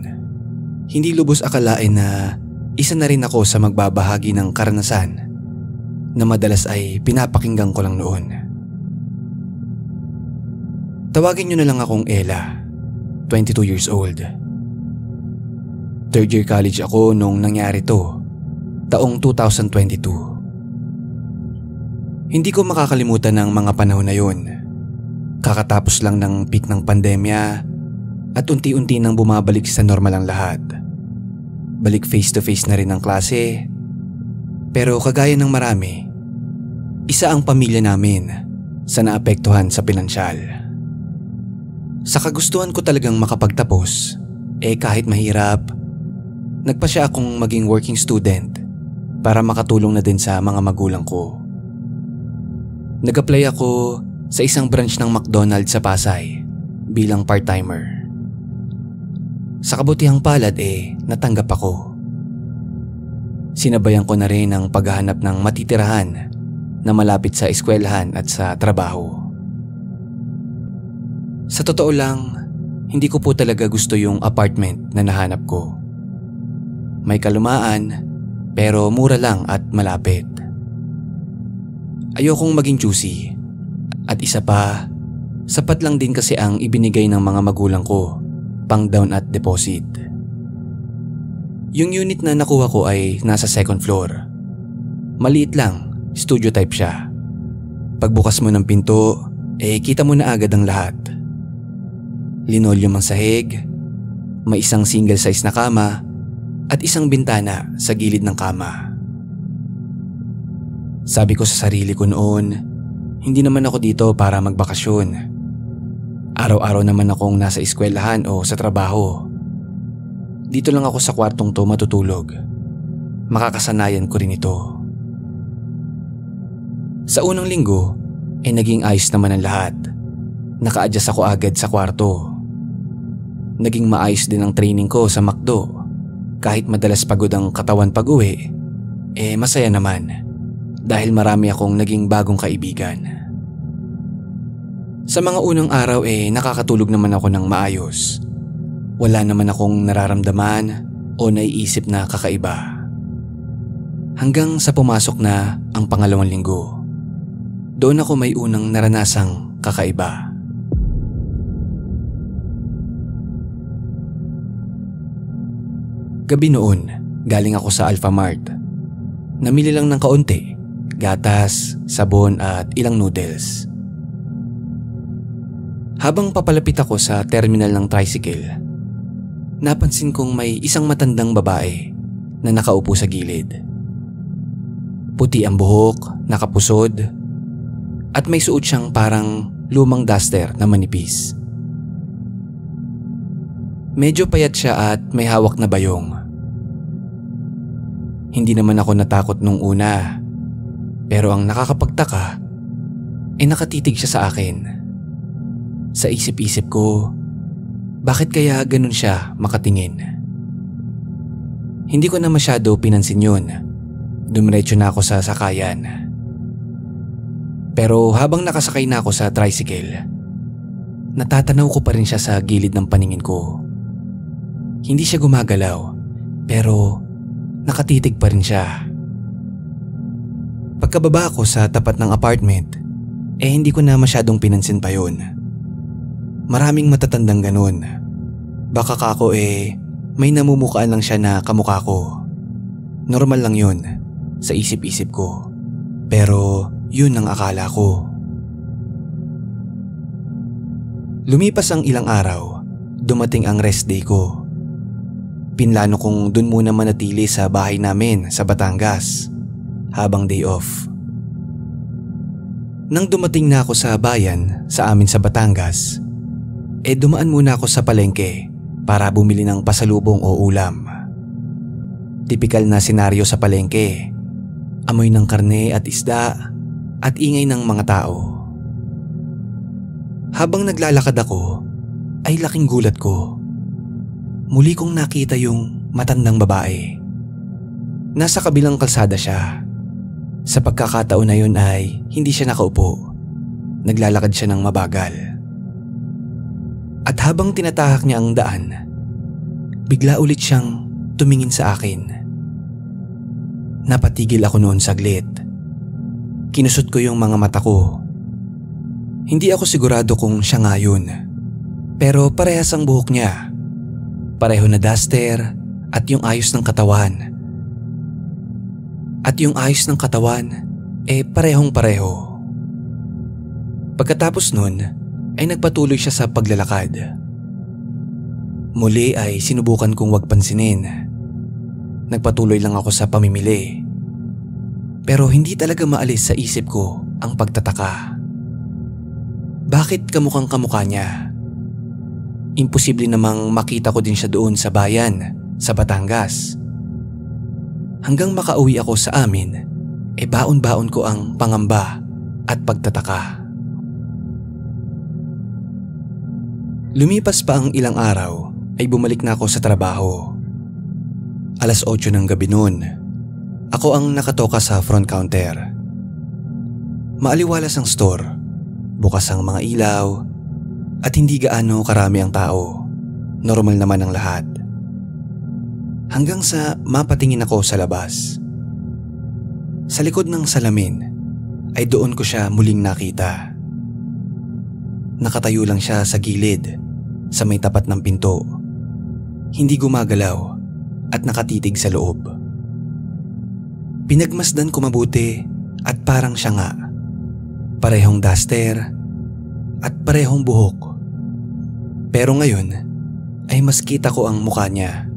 hindi lubos akalain na isa na rin ako sa magbabahagi ng karanasan na madalas ay pinapakinggan ko lang noon. Tawagin niyo na lang akong Ella, 22 years old. Third year college ako nung nangyari to, taong 2022. Hindi ko makakalimutan ng mga panahon na yun. Kakatapos lang ng peak ng pandemya at unti-unti nang bumabalik sa normal ang lahat. Balik face to face na rin ang klase. Pero kagaya ng marami, isa ang pamilya namin sa naapektuhan sa pinansyal. Sa kagustuhan ko talagang makapagtapos, kahit mahirap, nagpasya akong maging working student para makatulong na din sa mga magulang ko. Nag-apply ako sa isang branch ng McDonald's sa Pasay bilang part-timer. Sa kabutihang palad natanggap ako. Sinabayan ko na rin ang paghahanap ng matitirahan na malapit sa eskwelahan at sa trabaho. Sa totoo lang, hindi ko po talaga gusto yung apartment na nahanap ko. May kalumaan, pero mura lang at malapit. Ayokong maging choosy. At isa pa, sapat lang din kasi ang ibinigay ng mga magulang ko pang down at deposit. Yung unit na nakuha ko ay nasa second floor. Maliit lang, studio type siya. Pagbukas mo ng pinto, kita mo na agad ang lahat. Linoleum ang sahig, may isang single size na kama at isang bintana sa gilid ng kama. Sabi ko sa sarili ko noon, hindi naman ako dito para magbakasyon. Araw-araw naman akong nasa eskwelahan o sa trabaho. Dito lang ako sa kwartong to matutulog. Makakasanayan ko rin ito. Sa unang linggo, naging ayos naman ang lahat. Naka-adjust ako agad sa kwarto. Naging maayos din ang training ko sa McDo. Kahit madalas pagod ang katawan pag-uwi, masaya naman. Dahil marami akong naging bagong kaibigan. Sa mga unang araw nakakatulog naman ako ng maayos. Wala naman akong nararamdaman o naiisip na kakaiba. Hanggang sa pumasok na ang pangalawang linggo. Doon ako may unang naranasang kakaiba. Gabi noon, galing ako sa Alphamart. Namili lang ng kaunti, gatas, sabon at ilang noodles. Habang papalapit ako sa terminal ng tricycle, napansin kong may isang matandang babae na nakaupo sa gilid. Puti ang buhok, nakapusod, at may suot siyang parang lumang duster na manipis. Medyo payat siya at may hawak na bayong. Hindi naman ako natakot nung una, pero ang nakakapagtaka nakatitig siya sa akin. Sa isip-isip ko, bakit kaya ganun siya makatingin? Hindi ko na masyado pinansin yun. Dumiretso na ako sa sakayan. Pero habang nakasakay na ako sa tricycle, natatanaw ko pa rin siya sa gilid ng paningin ko. Hindi siya gumagalaw, pero nakatitig pa rin siya. Pagkababa ko sa tapat ng apartment, hindi ko na masyadong pinansin pa yun. Maraming matatandang ganun. Baka kako may namumukaan lang siya na kamukha ko. Normal lang yun sa isip-isip ko. Pero yun ang akala ko. Lumipas ang ilang araw, dumating ang rest day ko. Pinlano kong dun muna manatili sa bahay namin sa Batangas habang day off. Nang dumating na ako sa bayan sa amin sa Batangas, dumaan muna ako sa palengke para bumili ng pasalubong o ulam. Tipikal na senaryo sa palengke. Amoy ng karne at isda, at ingay ng mga tao. Habang naglalakad ako, ay laking gulat ko. Muli kong nakita yung matandang babae. Nasa kabilang kalsada siya. Sa pagkakataon na yun ay hindi siya nakaupo. Naglalakad siya ng mabagal. At habang tinatahak niya ang daan, bigla ulit siyang tumingin sa akin. Napatigil ako noon saglit. Kinusot ko yung mga mata ko. Hindi ako sigurado kung siya nga yun. Pero parehas ang buhok niya. Pareho na duster at yung ayos ng katawan. At yung ayos ng katawan, parehong pareho. Pagkatapos nun, ay nagpatuloy siya sa paglalakad. Muli ay sinubukan kong wag pansinin. Nagpatuloy lang ako sa pamimili. Pero hindi talaga maalis sa isip ko ang pagtataka. Bakit kamukhang kamukha niya? Imposible namang makita ko din siya doon sa bayan, sa Batangas. Hanggang makauwi ako sa amin, baon-baon ko ang pangamba at pagtataka. Lumipas pa ang ilang araw ay bumalik na ako sa trabaho. 8:00 ng gabi noon. Ako ang nakatoka sa front counter. Maaliwalas ang store, bukas ang mga ilaw, at hindi gaano karami ang tao. Normal naman ang lahat. Hanggang sa mapatingin ako sa labas. Sa likod ng salamin ay doon ko siya muling nakita. Nakatayo lang siya sa gilid, sa may tapat ng pinto. Hindi gumagalaw at nakatitig sa loob. Pinagmasdan ko mabuti at parang siya nga. Parehong duster at parehong buhok. Pero ngayon ay mas kita ko ang mukha niya.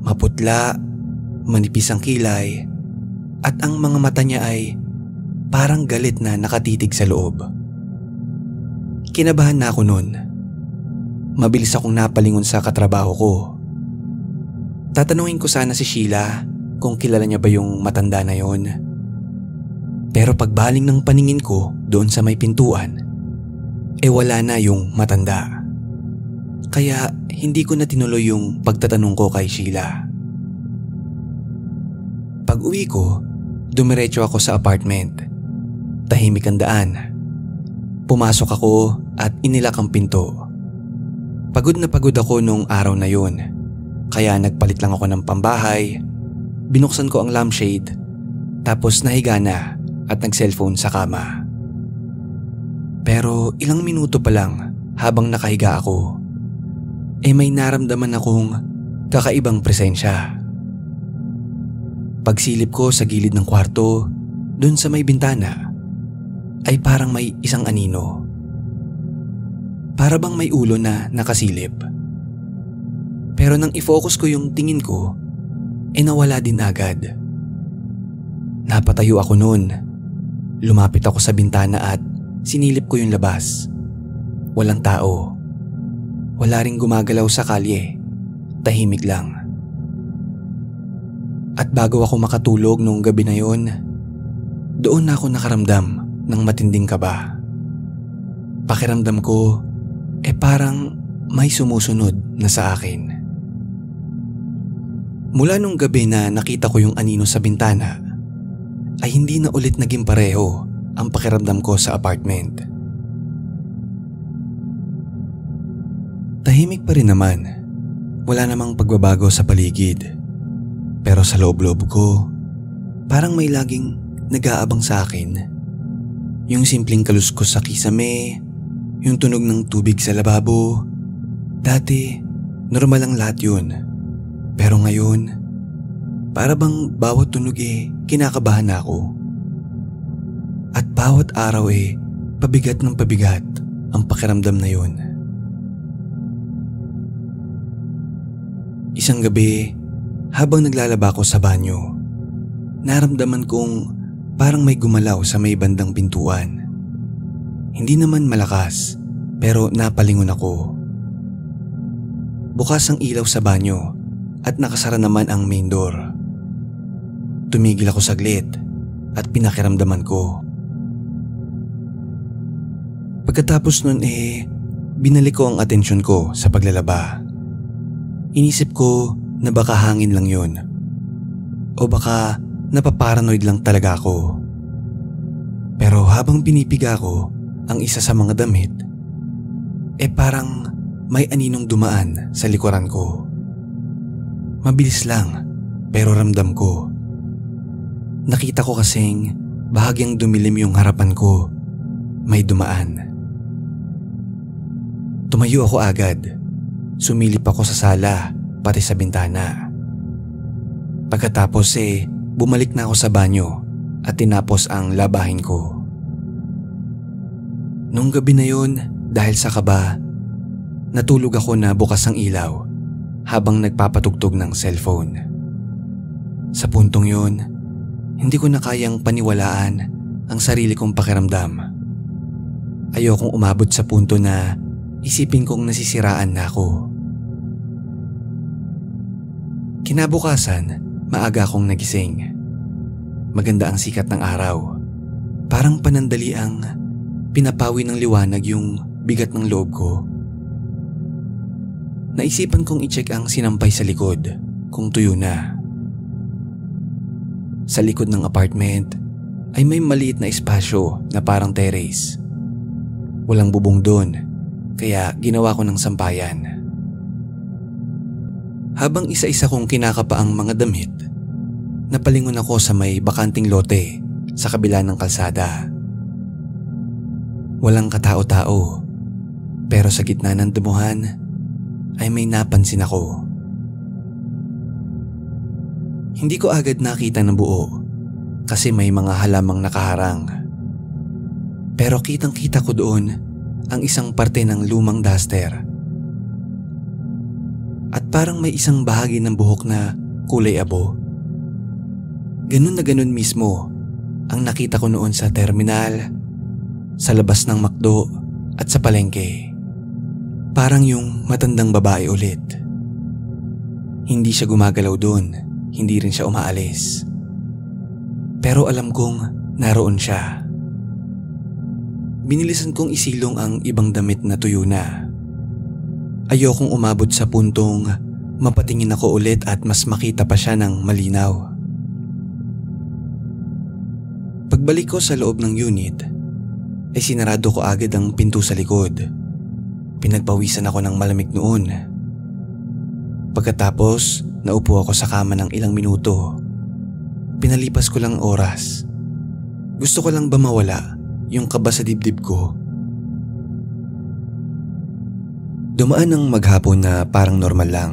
Maputla, manipis ang kilay, at ang mga mata niya ay parang galit na nakatitig sa loob. Kinabahan na ako noon. Mabilis akong napalingon sa katrabaho ko. Tatanungin ko sana si Sheila kung kilala niya ba yung matanda na yon. Pero pagbaling ng paningin ko doon sa may pintuan, wala na yung matanda. Kaya hindi ko na tinuloy yung pagtatanong ko kay Sheila. Pag uwi ko, dumiretso ako sa apartment. Tahimik ang daan. Pumasok ako at inilak ang pinto. Pagod na pagod ako nung araw na yun. Kaya nagpalit lang ako ng pambahay. Binuksan ko ang lampshade, tapos nahiga na at nag-cellphone sa kama. Pero ilang minuto pa lang habang nakahiga ako, may naramdaman akong kakaibang presensya. Pagsilip ko sa gilid ng kwarto, dun sa may bintana, ay parang may isang anino. Para bang may ulo na nakasilip. Pero nang i-focus ko yung tingin ko, nawala din agad. Napatayo ako noon. Lumapit ako sa bintana at sinilip ko yung labas. Walang tao. Wala ring gumagalaw sa kalye. Tahimik lang. At bago ako makatulog nung gabi na yon, doon na ako nakaramdam ng matinding kaba. Pakiramdam ko, parang may sumusunod na sa akin. Mula nung gabi na nakita ko yung anino sa bintana, ay hindi na ulit naging pareho ang pakiramdam ko sa apartment. Tahimik pa rin naman. Wala namang pagbabago sa paligid. Pero sa loob-loob ko, parang may laging nag-aabang sa akin. Yung simpleng kaluskos sa kisame, yung tunog ng tubig sa lababo. Dati, normal lang lahat yun. Pero ngayon, para bang bawat tunog kinakabahan ako. At bawat araw pabigat ng pabigat ang pakiramdam na yun. Isang gabi, habang naglalaba ko sa banyo, naramdaman kong parang may gumalaw sa may bandang pintuan. Hindi naman malakas, pero napalingon ako. Bukas ang ilaw sa banyo at nakasara naman ang main door. Tumigil ako saglit at pinakiramdaman ko. Pagkatapos nun binalik ko ang atensyon ko sa paglalaba. Inisip ko na baka hangin lang yun. O baka napaparanoid lang talaga ako. Pero habang pinipiga ko ang isa sa mga damit, parang may aninong dumaan sa likuran ko. Mabilis lang pero ramdam ko. Nakita ko kasing bahagyang dumilim yung harapan ko. May dumaan. Tumayo ako agad. Sumilip ako sa sala pati sa bintana. Pagkatapos bumalik na ako sa banyo at tinapos ang labahin ko. Nung gabi na yun, dahil sa kaba, natulog ako na bukas ang ilaw habang nagpapatugtog ng cellphone. Sa puntong yun, hindi ko na kayang paniwalaan ang sarili kong pakiramdam. Ayokong umabot sa punto na isipin kong nasisiraan na ako. Kinabukasan, maaga akong nagising. Maganda ang sikat ng araw. Parang panandali ang pinapawi ng liwanag yung bigat ng loob ko. Naisipan kong i-check ang sinampay sa likod kung tuyo na. Sa likod ng apartment ay may maliit na espasyo na parang terrace. Walang bubong doon, kaya ginawa ko ng sampayan. Habang isa-isa kong kinakapa ang mga damit, napalingon ako sa may bakanting lote sa kabila ng kalsada. Walang katao-tao, pero sa gitna ng dumuhan ay may napansin ako. Hindi ko agad nakita ng buo kasi may mga halamang nakaharang. Pero kitang-kita ko doon ang isang parte ng lumang duster. At parang may isang bahagi ng buhok na kulay abo. Ganun na ganun mismo ang nakita ko noon sa terminal, sa labas ng McDo at sa palengke. Parang yung matandang babae ulit. Hindi siya gumagalaw doon, hindi rin siya umaalis. Pero alam kong naroon siya. Binilisan kong isilong ang ibang damit na tuyo na. Ayokong umabot sa puntong mapatingin ako ulit at mas makita pa siya ng malinaw. Pagbalik ko sa loob ng unit, ay sinarado ko agad ang pinto sa likod. Pinagpawisan ako ng malamig noon. Pagkatapos, naupo ako sa kama ng ilang minuto. Pinalipas ko lang oras. Gusto ko lang ba mawala yung kaba sa dibdib ko? Dumaan ng maghapon na parang normal lang.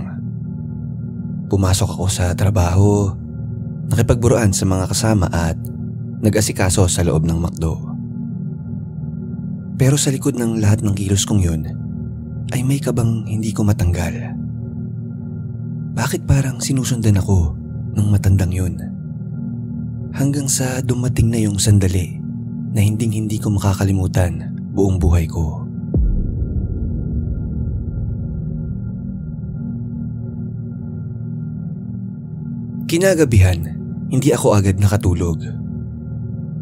Pumasok ako sa trabaho, nakipagburuan sa mga kasama at nag-asikaso sa loob ng McDo. Pero sa likod ng lahat ng kilos kong yun, ay may kabang hindi ko matanggal. Bakit parang sinusundan ako ng matandang yun? Hanggang sa dumating na yung sandali na hindi ko makakalimutan buong buhay ko. Kinagabihan, hindi ako agad nakatulog.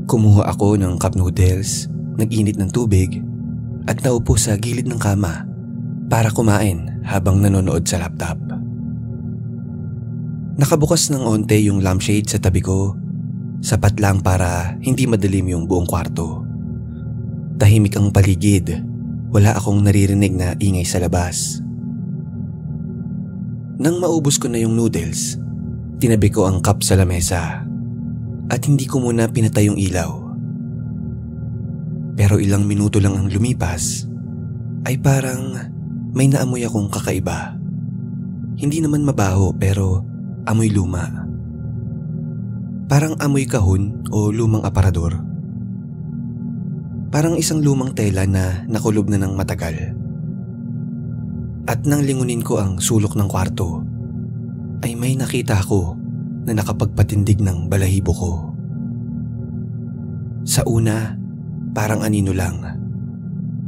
Kumuha ako ng cup noodles, nag-init ng tubig, at naupo sa gilid ng kama para kumain habang nanonood sa laptop. Nakabukas ng onte yung lampshade sa tabi ko, sapat lang para hindi madilim yung buong kwarto. Tahimik ang paligid, wala akong naririnig na ingay sa labas. Nang maubos ko na yung noodles, tinabi ko ang cup sa lamesa at hindi ko muna pinatay yung ilaw. Pero ilang minuto lang ang lumipas ay parang may naamoy akong kakaiba. Hindi naman mabaho pero amoy luma. Parang amoy kahon o lumang aparador. Parang isang lumang tela na nakulob na ng matagal. At nang lingunin ko ang sulok ng kwarto, ay may nakita ako na nakapagpatindig ng balahibo ko. Sa una, parang anino lang.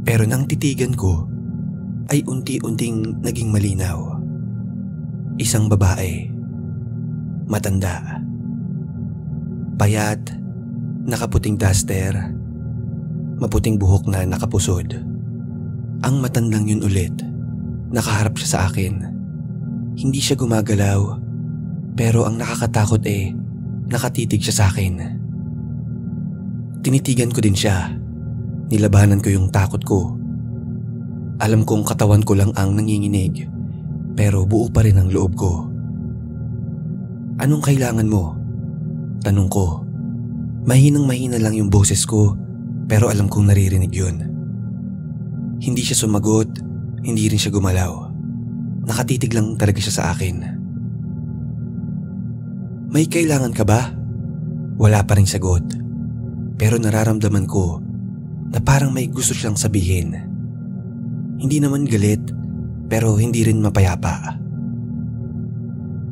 Pero nang titigan ko, ay unti-unting naging malinaw. Isang babae. Matanda. Payat, nakaputing duster, maputing buhok na nakapusod. Ang matandang yun ulit, nakaharap siya sa akin. Hindi siya gumagalaw, pero ang nakakatakot nakatitig siya sa akin. Tinitigan ko din siya. Nilabanan ko yung takot ko. Alam kong katawan ko lang ang nanginginig, pero buo pa rin ang loob ko. Anong kailangan mo? Tanong ko. Mahinang-mahina lang yung boses ko, pero alam kong naririnig yun. Hindi siya sumagot, hindi rin siya gumalaw. Nakatitig lang talaga siya sa akin. May kailangan ka ba? Wala pa rin sagot. Pero nararamdaman ko na parang may gusto siyang sabihin. Hindi naman galit, pero hindi rin mapayapa.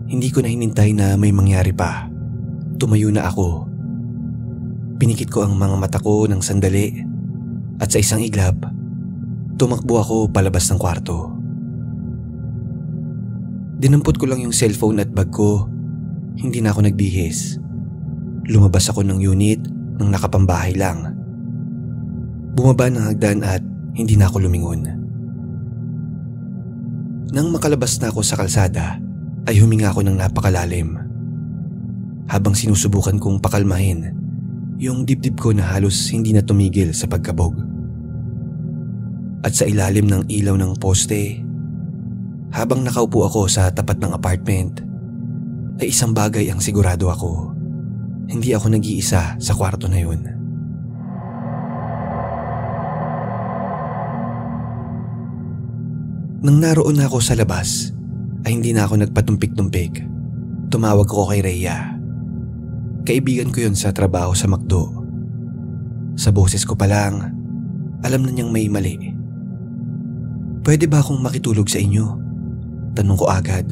Hindi ko na hinintay na may mangyari pa. Tumayo na ako. Pinikit ko ang mga mata ko ng sandali at sa isang iglap, tumakbo ako palabas ng kwarto. Dinampot ko lang yung cellphone at bag ko. Hindi na ako nagbihis. Lumabas ako ng unit nang nakapambahay lang. Bumaba ng hagdan at hindi na ako lumingon. Nang makalabas na ako sa kalsada, ay huminga ako ng napakalalim. Habang sinusubukan kong pakalmahin yung dibdib ko na halos hindi na tumigil sa pagkabog. At sa ilalim ng ilaw ng poste, habang nakaupo ako sa tapat ng apartment, ay isang bagay ang sigurado ako. Hindi ako nag-iisa sa kwarto na yun. Nang naroon na ako sa labas, ay hindi na ako nagpatumpik-tumpik. Tumawag ako kay Rhea. Kaibigan ko yun sa trabaho sa McDo. Sa boses ko pa lang, alam na niyang may mali. Pwede ba akong makitulog sa inyo? Tanong ko agad.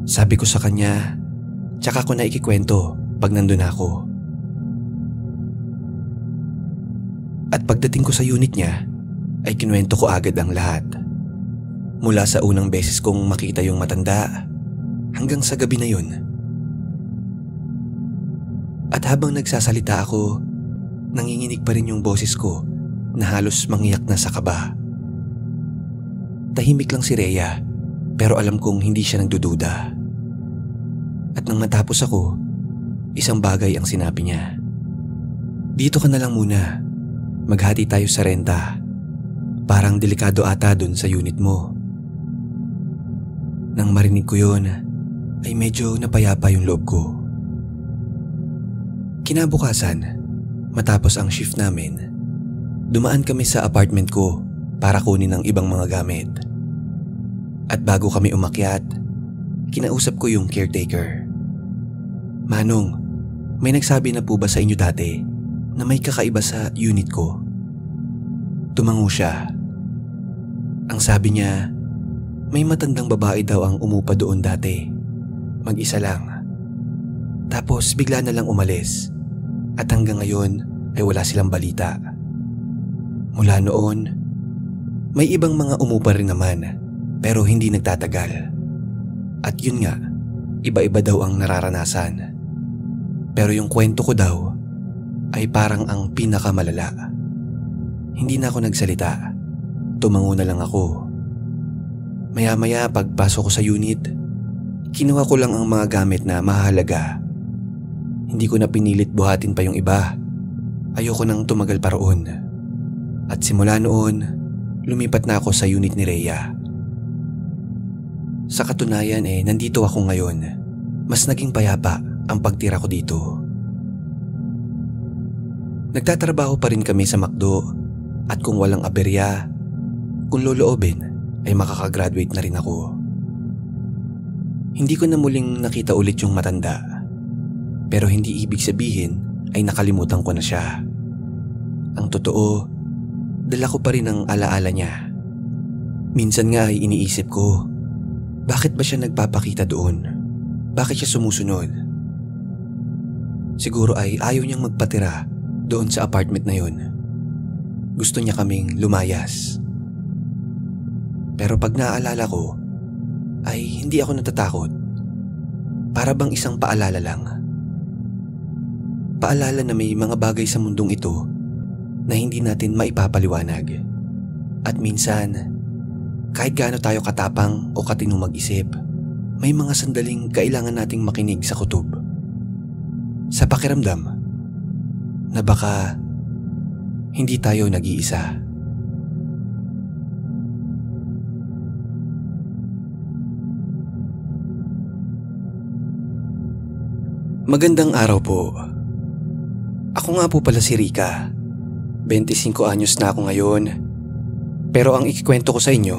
Sabi ko sa kanya, tsaka ko na ikikwento pag nandun ako. At pagdating ko sa unit niya, ay kinuwento ko agad ang lahat. Mula sa unang beses kong makita yung matanda, hanggang sa gabi na yun. At habang nagsasalita ako, nanginginig pa rin yung boses ko na halos mangiyak na sa kaba. Tahimik lang si Rhea, pero alam kong hindi siya nagdududa. At nang matapos ako, isang bagay ang sinabi niya. Dito ka na lang muna. Maghati tayo sa renta. Parang delikado ata dun sa unit mo. Nang marinig ko yun, ay medyo napayapa yung loob ko. Kinabukasan, matapos ang shift namin, dumaan kami sa apartment ko para kunin ang ibang mga gamit. At bago kami umakyat, kinausap ko yung caretaker. Manong, may nagsabi na po ba sa inyo dati na may kakaiba sa unit ko? Tumango siya. Ang sabi niya, may matandang babae daw ang umupa doon dati. Mag-isa lang. Tapos bigla na lang umalis. At hanggang ngayon ay wala silang balita. Mula noon, may ibang mga umupa rin naman, pero hindi nagtatagal. At yun nga, iba-iba daw ang nararanasan. Pero yung kwento ko daw ay parang ang pinakamalala. Hindi na ako nagsalita. Tumango na lang ako. Maya-maya pagpasok ko sa unit, kinuha ko lang ang mga gamit na mahalaga. Hindi ko na pinilit buhatin pa yung iba. Ayoko nang tumagal pa roon. At simula noon, lumipat na ako sa unit ni Rhea. Sa katunayan nandito ako ngayon. Mas naging payapa ang pagtira ko dito. Nagtatrabaho pa rin kami sa McDo at kung walang aberya, kung loloobin ay makakagraduate na rin ako. Hindi ko na muling nakita ulit yung matanda, pero hindi ibig sabihin ay nakalimutan ko na siya. Ang totoo, dala ko pa rin ang alaala niya. Minsan nga ay iniisip ko, bakit ba siya nagpapakita doon? Bakit siya sumusunod? Siguro ay ayaw niyang magpatira doon sa apartment na yun. Gusto niya kaming lumayas. Pero pag naaalala ko, ay hindi ako natatakot. Para bang isang paalala lang. Paalala na may mga bagay sa mundong ito na hindi natin maipapaliwanag. At minsan, kahit gaano tayo katapang o katinong mag-isip, may mga sandaling kailangan nating makinig sa kutob. Sa pakiramdam na baka hindi tayo nag-iisa. Magandang araw po. Ako nga po pala si Rika. 25 anyos na ako ngayon. Pero ang ikikwento ko sa inyo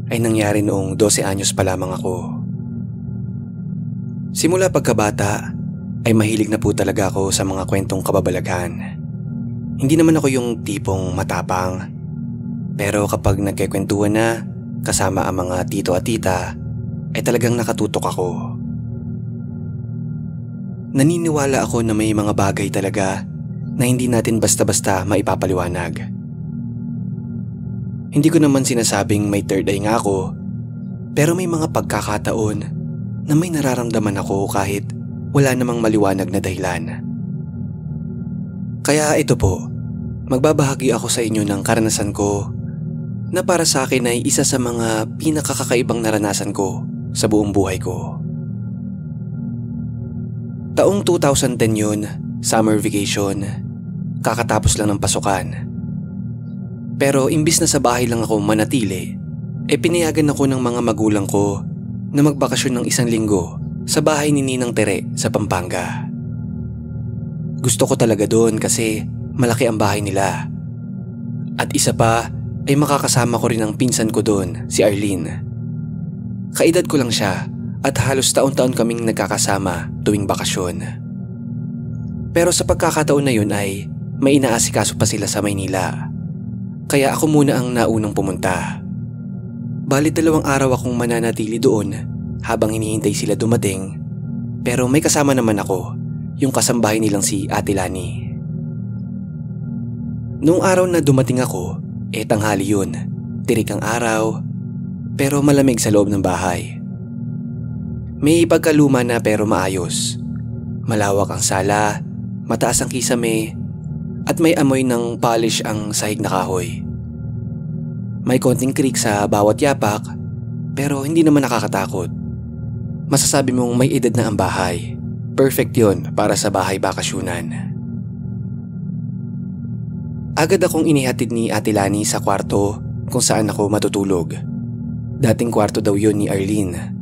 ay nangyari noong 12 anyos pa lamang ako. Simula pagkabata ay mahilig na po talaga ako sa mga kwentong kababalaghan. Hindi naman ako yung tipong matapang. Pero kapag nagkikwentuhan na kasama ang mga tito at tita ay talagang nakatutok ako. Naniniwala ako na may mga bagay talaga na hindi natin basta-basta maipapaliwanag. Hindi ko naman sinasabing may third eye nga ako, pero may mga pagkakataon na may nararamdaman ako kahit wala namang maliwanag na dahilan. Kaya ito po, magbabahagi ako sa inyo ng karanasan ko na para sa akin ay isa sa mga pinakakakaibang naranasan ko sa buong buhay ko. Taong 2010 yun, summer vacation. Kakatapos lang ng pasukan. Pero imbis na sa bahay lang ako manatili, pinayagan ako ng mga magulang ko na magbakasyon ng 1 linggo sa bahay ni Ninang Tere sa Pampanga. Gusto ko talaga doon kasi malaki ang bahay nila. At isa pa ay makakasama ko rin ang pinsan ko doon, si Arlene. Kaedad ko lang siya at halos taon-taon kaming nagkakasama tuwing bakasyon. Pero sa pagkakataon na yun ay may inaasikaso pa sila sa Maynila. Kaya ako muna ang naunang pumunta. Balit 2 araw akong mananatili doon habang hinihintay sila dumating. Pero may kasama naman ako, yung kasambahay nilang si Ate Lani. Noong araw na dumating ako, tanghali yun. Tirik ang araw, pero malamig sa loob ng bahay. May pagkaluma na pero maayos. Malawak ang sala, mataas ang kisame, at may amoy ng polish ang sahig na kahoy. May konting creak sa bawat yapak, pero hindi naman nakakatakot. Masasabi mong may edad na ang bahay. Perfect yun para sa bahay bakasyunan. Agad akong inihatid ni Ate Lani sa kwarto kung saan ako matutulog. Dating kwarto daw yun ni Arlene.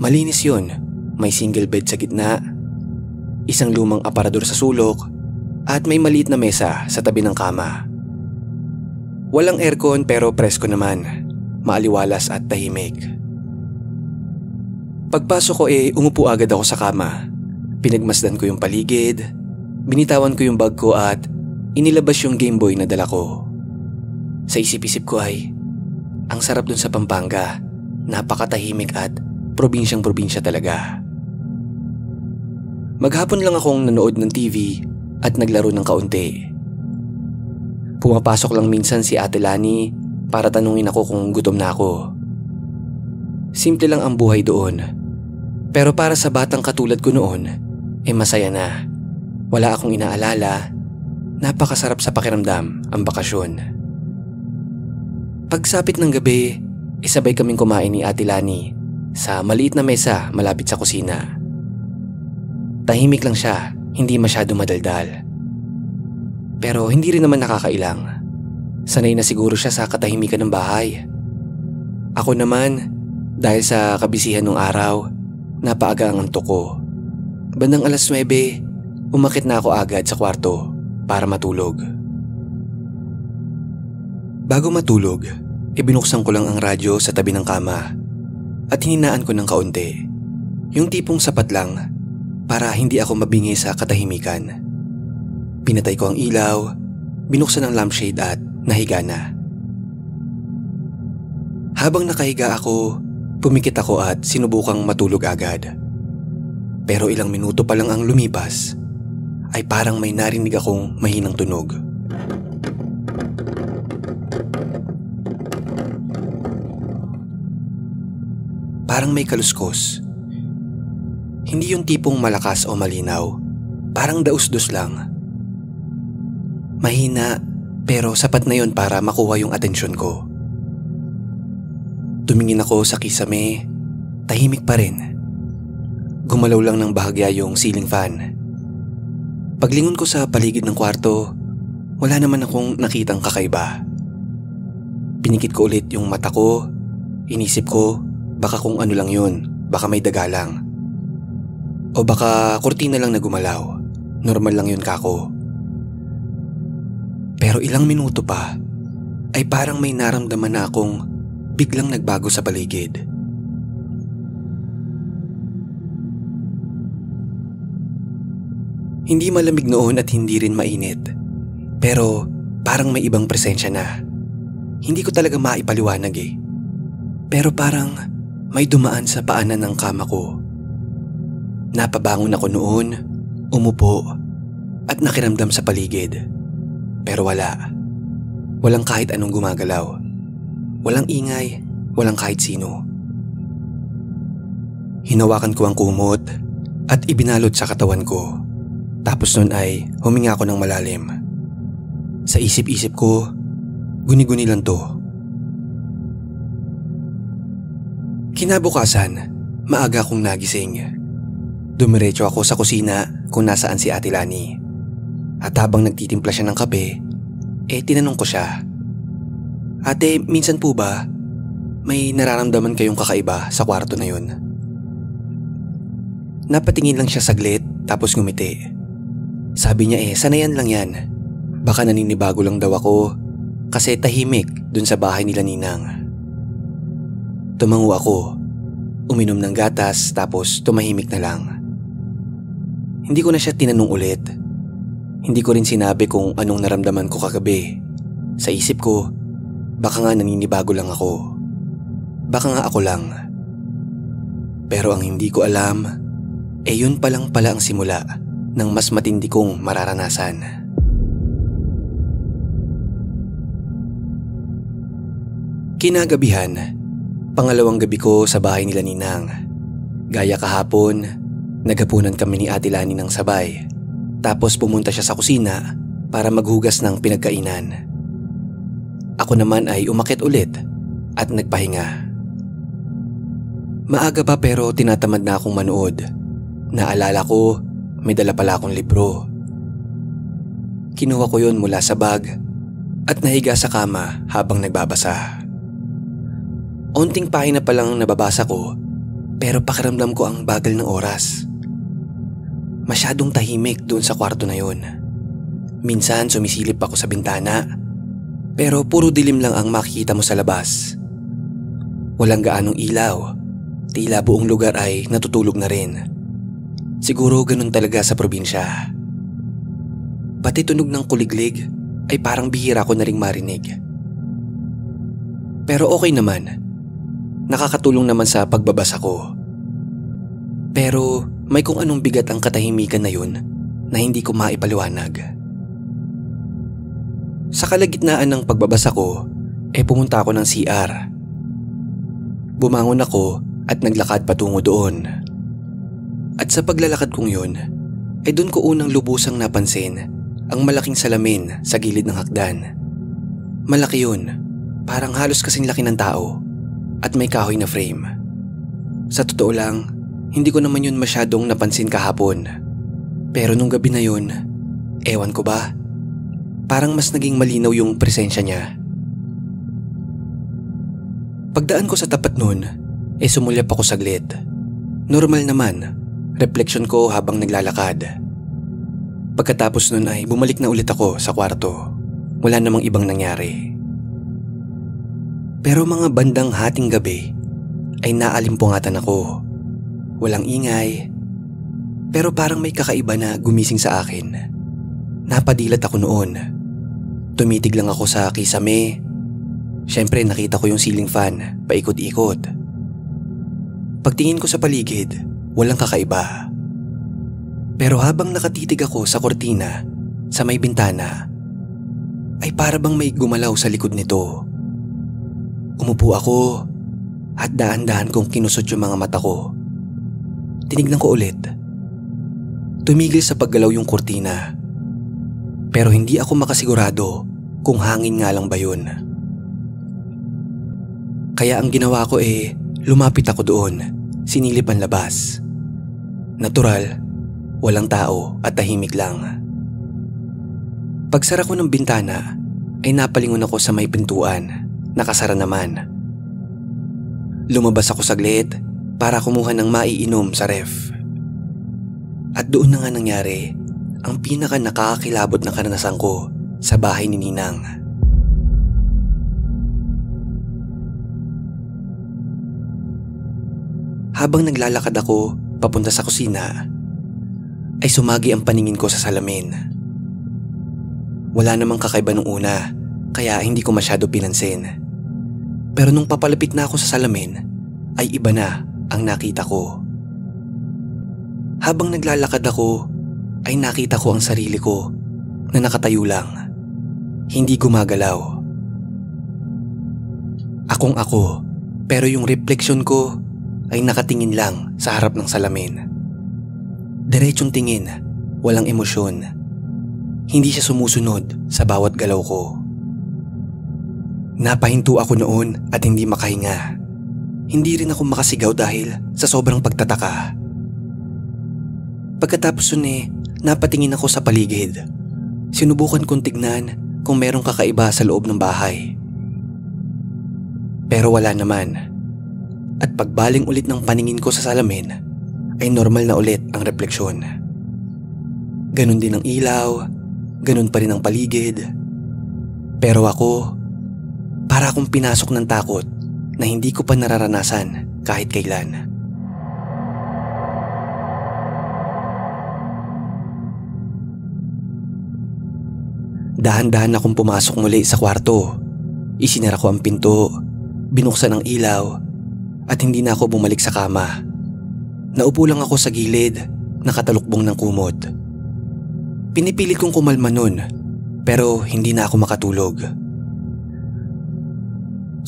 Malinis yun, may single bed sa gitna, isang lumang aparador sa sulok, at may maliit na mesa sa tabi ng kama. Walang aircon pero presko naman, maaliwalas at tahimik. Pagpasok ko umupo agad ako sa kama. Pinagmasdan ko yung paligid, binitawan ko yung bag ko at inilabas yung Game Boy na dala ko. Sa isip-isip ko ay, ang sarap dun sa Pampanga, napakatahimik at probinsyang-probinsya talaga. Maghapon lang akong nanood ng TV at naglaro ng kaunti. Pumapasok lang minsan si Ate Lani para tanungin ako kung gutom na ako. Simple lang ang buhay doon. Pero para sa batang katulad ko noon, masaya na. Wala akong inaalala. Napakasarap sa pakiramdam ang bakasyon. Pagsapit ng gabi, sabay kaming kumain ni Ate Lani sa maliit na mesa malapit sa kusina. Tahimik lang siya, hindi masyado madaldal. Pero hindi rin naman nakakailang. Sanay na siguro siya sa katahimikan ng bahay. Ako naman, dahil sa kabisihan ng araw, napaaga ang antok ko. Bandang 9:00, umakit na ako agad sa kwarto para matulog. Bago matulog, binuksan ko lang ang radyo sa tabi ng kama at hininaan ko ng kaunti. Yung tipong sapat lang para hindi ako mabingi sa katahimikan. Pinatay ko ang ilaw, binuksan ang lampshade at nahiga na. Habang nakahiga ako, pumikit ako at sinubukang matulog agad. Pero ilang minuto pa lang ang lumipas, ay parang may narinig akong mahinang tunog. Parang may kaluskos. Hindi yung tipong malakas o malinaw, parang daus-dus lang. Mahina Pero sapat na yon para makuha yung atensyon ko. Tumingin ako sa kisame, tahimik pa rin. Gumalaw lang ng bahagya yung ceiling fan. Paglingon ko sa paligid ng kwarto, wala naman akong nakitang kakaiba. Pinikit ko ulit yung mata ko, inisip ko baka kung ano lang yun, baka may daga lang. O baka kurtina lang na gumalaw, normal lang yun kako. Pero ilang minuto pa, ay parang may naramdaman na akong biglang nagbago sa paligid. Hindi malamig noon at hindi rin mainit. Pero parang may ibang presensya na. Hindi ko talaga maipaliwanag eh. Pero parang may dumaan sa paanan ng kama ko. Napabangon ako noon, umupo, at nakiramdam sa paligid. Pero wala. Walang kahit anong gumagalaw. Walang ingay, walang kahit sino. Hinawakan ko ang kumot at ibinalot sa katawan ko. Tapos nun ay huminga ako ng malalim. Sa isip-isip ko, guni-guni lang to. Kinabukasan, maaga akong nagising. Dumiretso ako sa kusina kung nasaan si Ate Lani. At habang nagtitimpla siya ng kape, tinanong ko siya, "Ate, minsan po ba may nararamdaman kayong kakaiba sa kwarto na yun?" Napatingin lang siya saglit tapos ngumiti. Sabi niya sanayan lang yan. Baka naninibago lang daw ako kasi tahimik dun sa bahay nila Ninang. Tumango ako, uminom ng gatas tapos tumahimik na lang. Hindi ko na siya tinanong ulit. Hindi ko rin sinabi kung anong naramdaman ko kagabi. Sa isip ko, baka nga naninibago lang ako. Baka nga ako lang. Pero ang hindi ko alam, yun palang pala ang simula ng mas matindi kong mararanasan. Kinagabihan, pangalawang gabi ko sa bahay nila Ninang. Gaya kahapon, naghapunan kami ni Ate Lani ng sabay. Tapos pumunta siya sa kusina para maghugas ng pinagkainan. Ako naman ay umakyat ulit at nagpahinga. Maaga pa pero tinatamad na akong manood. Naalala ko, may dala pala akong libro. Kinuha ko yun mula sa bag at nahiga sa kama habang nagbabasa. Onting pahina pa lang nababasa ko pero pakiramdam ko ang bagal ng oras. Masyadong tahimik doon sa kwarto na yun. Minsan sumisilip ako sa bintana pero puro dilim lang ang makikita mo sa labas. Walang gaanong ilaw, tila buong lugar ay natutulog na rin. Siguro ganun talaga sa probinsya. Pati tunog ng kuliglig ay parang bihira ko na ring marinig. Pero okay naman, nakakatulong naman sa pagbabasa ko. Pero may kung anong bigat ang katahimikan na yun na hindi ko maipaliwanag. Sa kalagitnaan ng pagbabasa ko, pumunta ako ng CR. Bumangon ako at naglakad patungo doon. At sa paglalakad kong yun, doon ko unang lubusang napansin ang malaking salamin sa gilid ng hagdan. Malaki yun, parang halos kasing laki ng tao at may kahoy na frame. Sa totoo lang, hindi ko naman yun masyadong napansin kahapon. Pero nung gabi na yun, ewan ko ba, parang mas naging malinaw yung presensya niya. Pagdaan ko sa tapat nun, sumulyap ako saglit. Normal naman, refleksyon ko habang naglalakad. Pagkatapos nun ay bumalik na ulit ako sa kwarto. Wala namang ibang nangyari. Pero mga bandang hating gabi ay naalimpungatan ako. Walang ingay, pero parang may kakaiba na gumising sa akin. Napadilat ako noon. Tumitig lang ako sa kisame. Siyempre nakita ko yung ceiling fan, paikot-ikot. Pagtingin ko sa paligid, walang kakaiba. Pero habang nakatitig ako sa kortina, sa may bintana, ay para bang may gumalaw sa likod nito. Umupo ako at daan-daan kong kinusot yung mga mata ko. Tinignan ko ulit. Tumigil sa paggalaw yung kurtina. Pero hindi ako makasigurado kung hangin nga lang ba yun. Kaya ang ginawa ko lumapit ako doon, sinilip ang labas. Natural, walang tao at tahimik lang. Pagsara ko ng bintana ay napalingon ako sa may pintuan, nakasara naman. Lumabas ako saglit para kumuha ng maiinom sa ref. At doon na nga nangyari ang pinaka nakakakilabot na karanasan ko sa bahay ni Ninang. Habang naglalakad ako papunta sa kusina, ay sumagi ang paningin ko sa salamin. Wala namang kakaiba nung una, kaya hindi ko masyado pinansin. Pero nung papalapit na ako sa salamin, ay iba na ang nakita ko. Habang naglalakad ako, ay nakita ko ang sarili ko na nakatayo lang, hindi gumagalaw. Akong ako, pero yung refleksyon ko ay nakatingin lang sa harap ng salamin. Diretsong tingin, walang emosyon. Hindi siya sumusunod sa bawat galaw ko. Napahinto ako noon at hindi makahinga. Hindi rin ako makasigaw dahil sa sobrang pagtataka. Pagkatapos nun napatingin ako sa paligid. Sinubukan kong tignan kung merong kakaiba sa loob ng bahay. Pero wala naman. At pagbaling ulit ng paningin ko sa salamin, ay normal na ulit ang refleksyon. Ganon din ang ilaw, ganon pa rin ang paligid. Pero ako, para akong pinasok ng takot na hindi ko pa nararanasan kahit kailan. Dahan-dahan akong pumasok muli sa kwarto. Isinara ko ang pinto, binuksan ang ilaw, at hindi na ako bumalik sa kama. Naupo lang ako sa gilid, nakatalukbong ng kumot. Pinipilit kong kumalma nun, pero hindi na ako makatulog.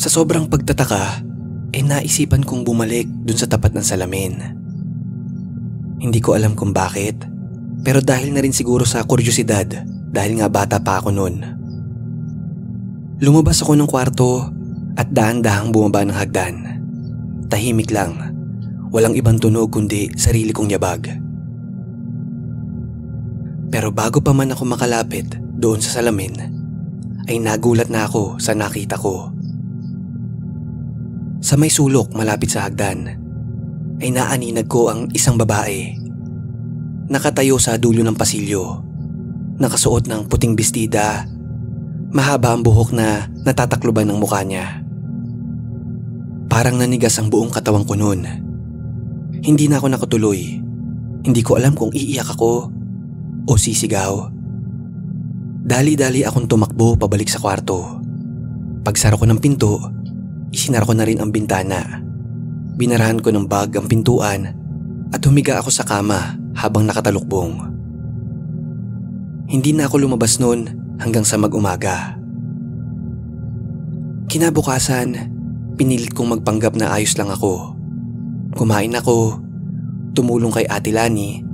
Sa sobrang pagtataka, naisipan kong bumalik dun sa tapat ng salamin. Hindi ko alam kung bakit, pero dahil na rin siguro sa kuryosidad, dahil nga bata pa ako noon. Lumabas ako ng kwarto at dahan-dahang bumaba ng hagdan. Tahimik lang, walang ibang tunog kundi sarili kong yabag. Pero bago pa man ako makalapit doon sa salamin, ay nagulat na ako sa nakita ko. Sa may sulok malapit sa hagdan, ay naaninag ko ang isang babae. Nakatayo sa dulo ng pasilyo. Nakasuot ng puting bestida, mahaba ang buhok na natatakloban ng mukha niya. Parang nanigas ang buong katawan ko noon. Hindi na ako nakatuloy. Hindi ko alam kung iiyak ako o sisigaw. Dali-dali akong tumakbo pabalik sa kwarto. Pagsara ko ng pinto, isinara ko na rin ang bintana. Binarahan ko ng bag ang pintuan at humiga ako sa kama habang nakatalukbong. Hindi na ako lumabas noon hanggang sa mag-umaga. Kinabukasan, pinilit kong magpanggap na ayos lang ako. Kumain ako, tumulong kay Ate Lani,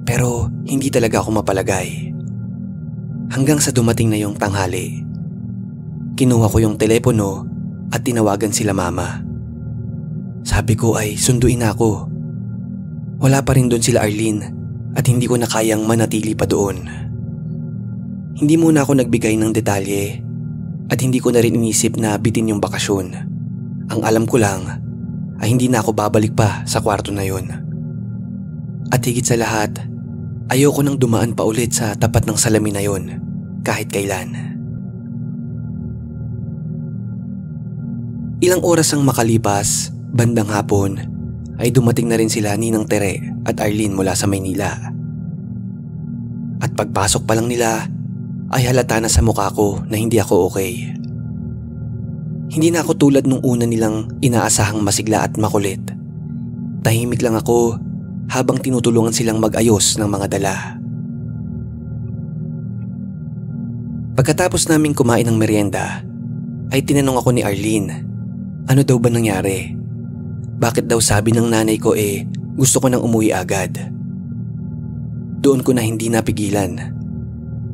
pero hindi talaga ako mapalagay. Hanggang sa dumating na yung tanghali. Kinuha ko yung telepono at tinawagan sila mama. Sabi ko ay sunduin ako. Wala pa rin doon sila Arlene at hindi ko na kayang manatili pa doon. Hindi muna ako nagbigay ng detalye at hindi ko na rin inisip na bitin yung bakasyon. Ang alam ko lang ay hindi na ako babalik pa sa kwarto na yun. At higit sa lahat, ayoko nang dumaan pa ulit sa tapat ng salamin na yun kahit kailan. Ilang oras ang makalipas, bandang hapon, ay dumating na rin sila Ninang Tere at Arlene mula sa Maynila. At pagpasok pa lang nila, ay halata na sa mukha ko na hindi ako okay. Hindi na ako tulad nung una nilang inaasahang masigla at makulit. Tahimik lang ako habang tinutulungan silang mag-ayos ng mga dala. Pagkatapos naming kumain ng merienda, ay tinanong ako ni Arlene, ano daw ba nangyari? Bakit daw sabi ng nanay ko gusto ko nang umuwi agad? Doon ko na hindi napigilan.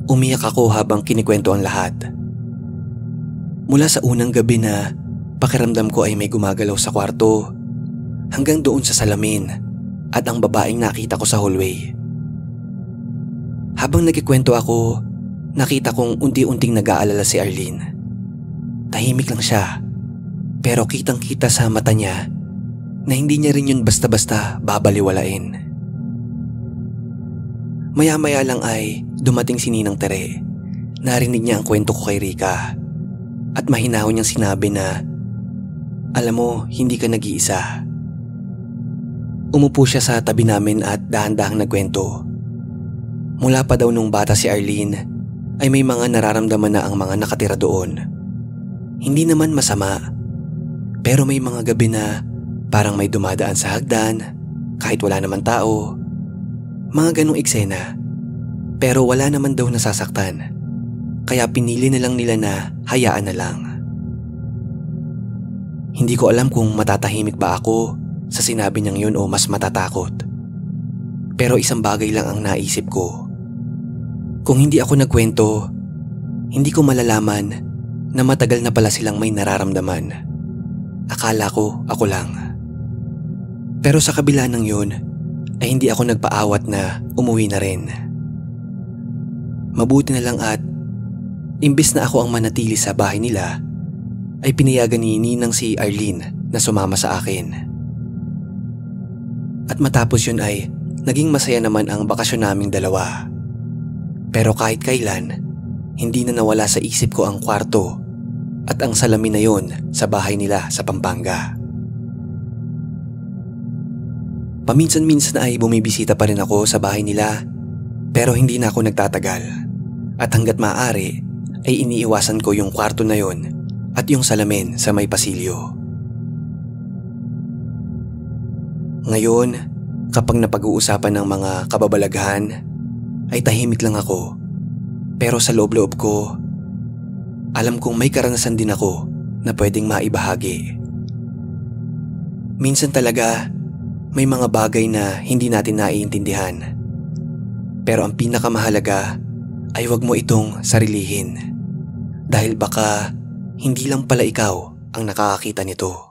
Umiyak ako habang kinikwento ang lahat. Mula sa unang gabi na pakiramdam ko ay may gumagalaw sa kwarto, hanggang doon sa salamin at ang babaeng nakita ko sa hallway. Habang nagkikwento ako, nakita kong unti-unting nag-aalala si Arlene. Tahimik lang siya, pero kitang-kita sa mata niya na hindi niya rin yun basta-basta babaliwalain. Maya-maya lang ay dumating si Ninang Tere. Narinig niya ang kwento ko kay Rika at mahinahon niyang sinabi na, "Alam mo, hindi ka nag-iisa." Umupo siya sa tabi namin at dahan-dahang nagkwento. Mula pa daw nung bata si Arlene ay may mga nararamdaman na ang mga nakatira doon. Hindi naman masama, pero may mga gabi na parang may dumadaan sa hagdan kahit wala naman tao. Mga ganong eksena, pero wala naman daw nasasaktan. Kaya pinili na lang nila na hayaan na lang. Hindi ko alam kung matatahimik ba ako sa sinabi niyang yun o mas matatakot. Pero isang bagay lang ang naisip ko. Kung hindi ako nagkwento, hindi ko malalaman na matagal na pala silang may nararamdaman. Akala ko ako lang. Pero sa kabila ng yun, ay hindi ako nagpaawat na umuwi na rin. Mabuti na lang at imbes na ako ang manatili sa bahay nila, ay pinayagan ni Ninang si Arlene na sumama sa akin. At matapos yun ay naging masaya naman ang bakasyon naming dalawa. Pero kahit kailan, hindi na nawala sa isip ko ang kwarto at ang salamin na yun sa bahay nila sa Pampanga. Paminsan-minsan ay bumibisita pa rin ako sa bahay nila, pero hindi na ako nagtatagal. At hanggat maaari ay iniiwasan ko yung kwarto na yun at yung salamin sa may pasilyo. Ngayon, kapag napag-uusapan ng mga kababalaghan, ay tahimik lang ako. Pero sa loob-loob ko, alam kong may karanasan din ako na pwedeng maibahagi. Minsan talaga, may mga bagay na hindi natin naiintindihan. Pero ang pinakamahalaga ay huwag mo itong sarilihin. Dahil baka hindi lang pala ikaw ang nakakakita nito.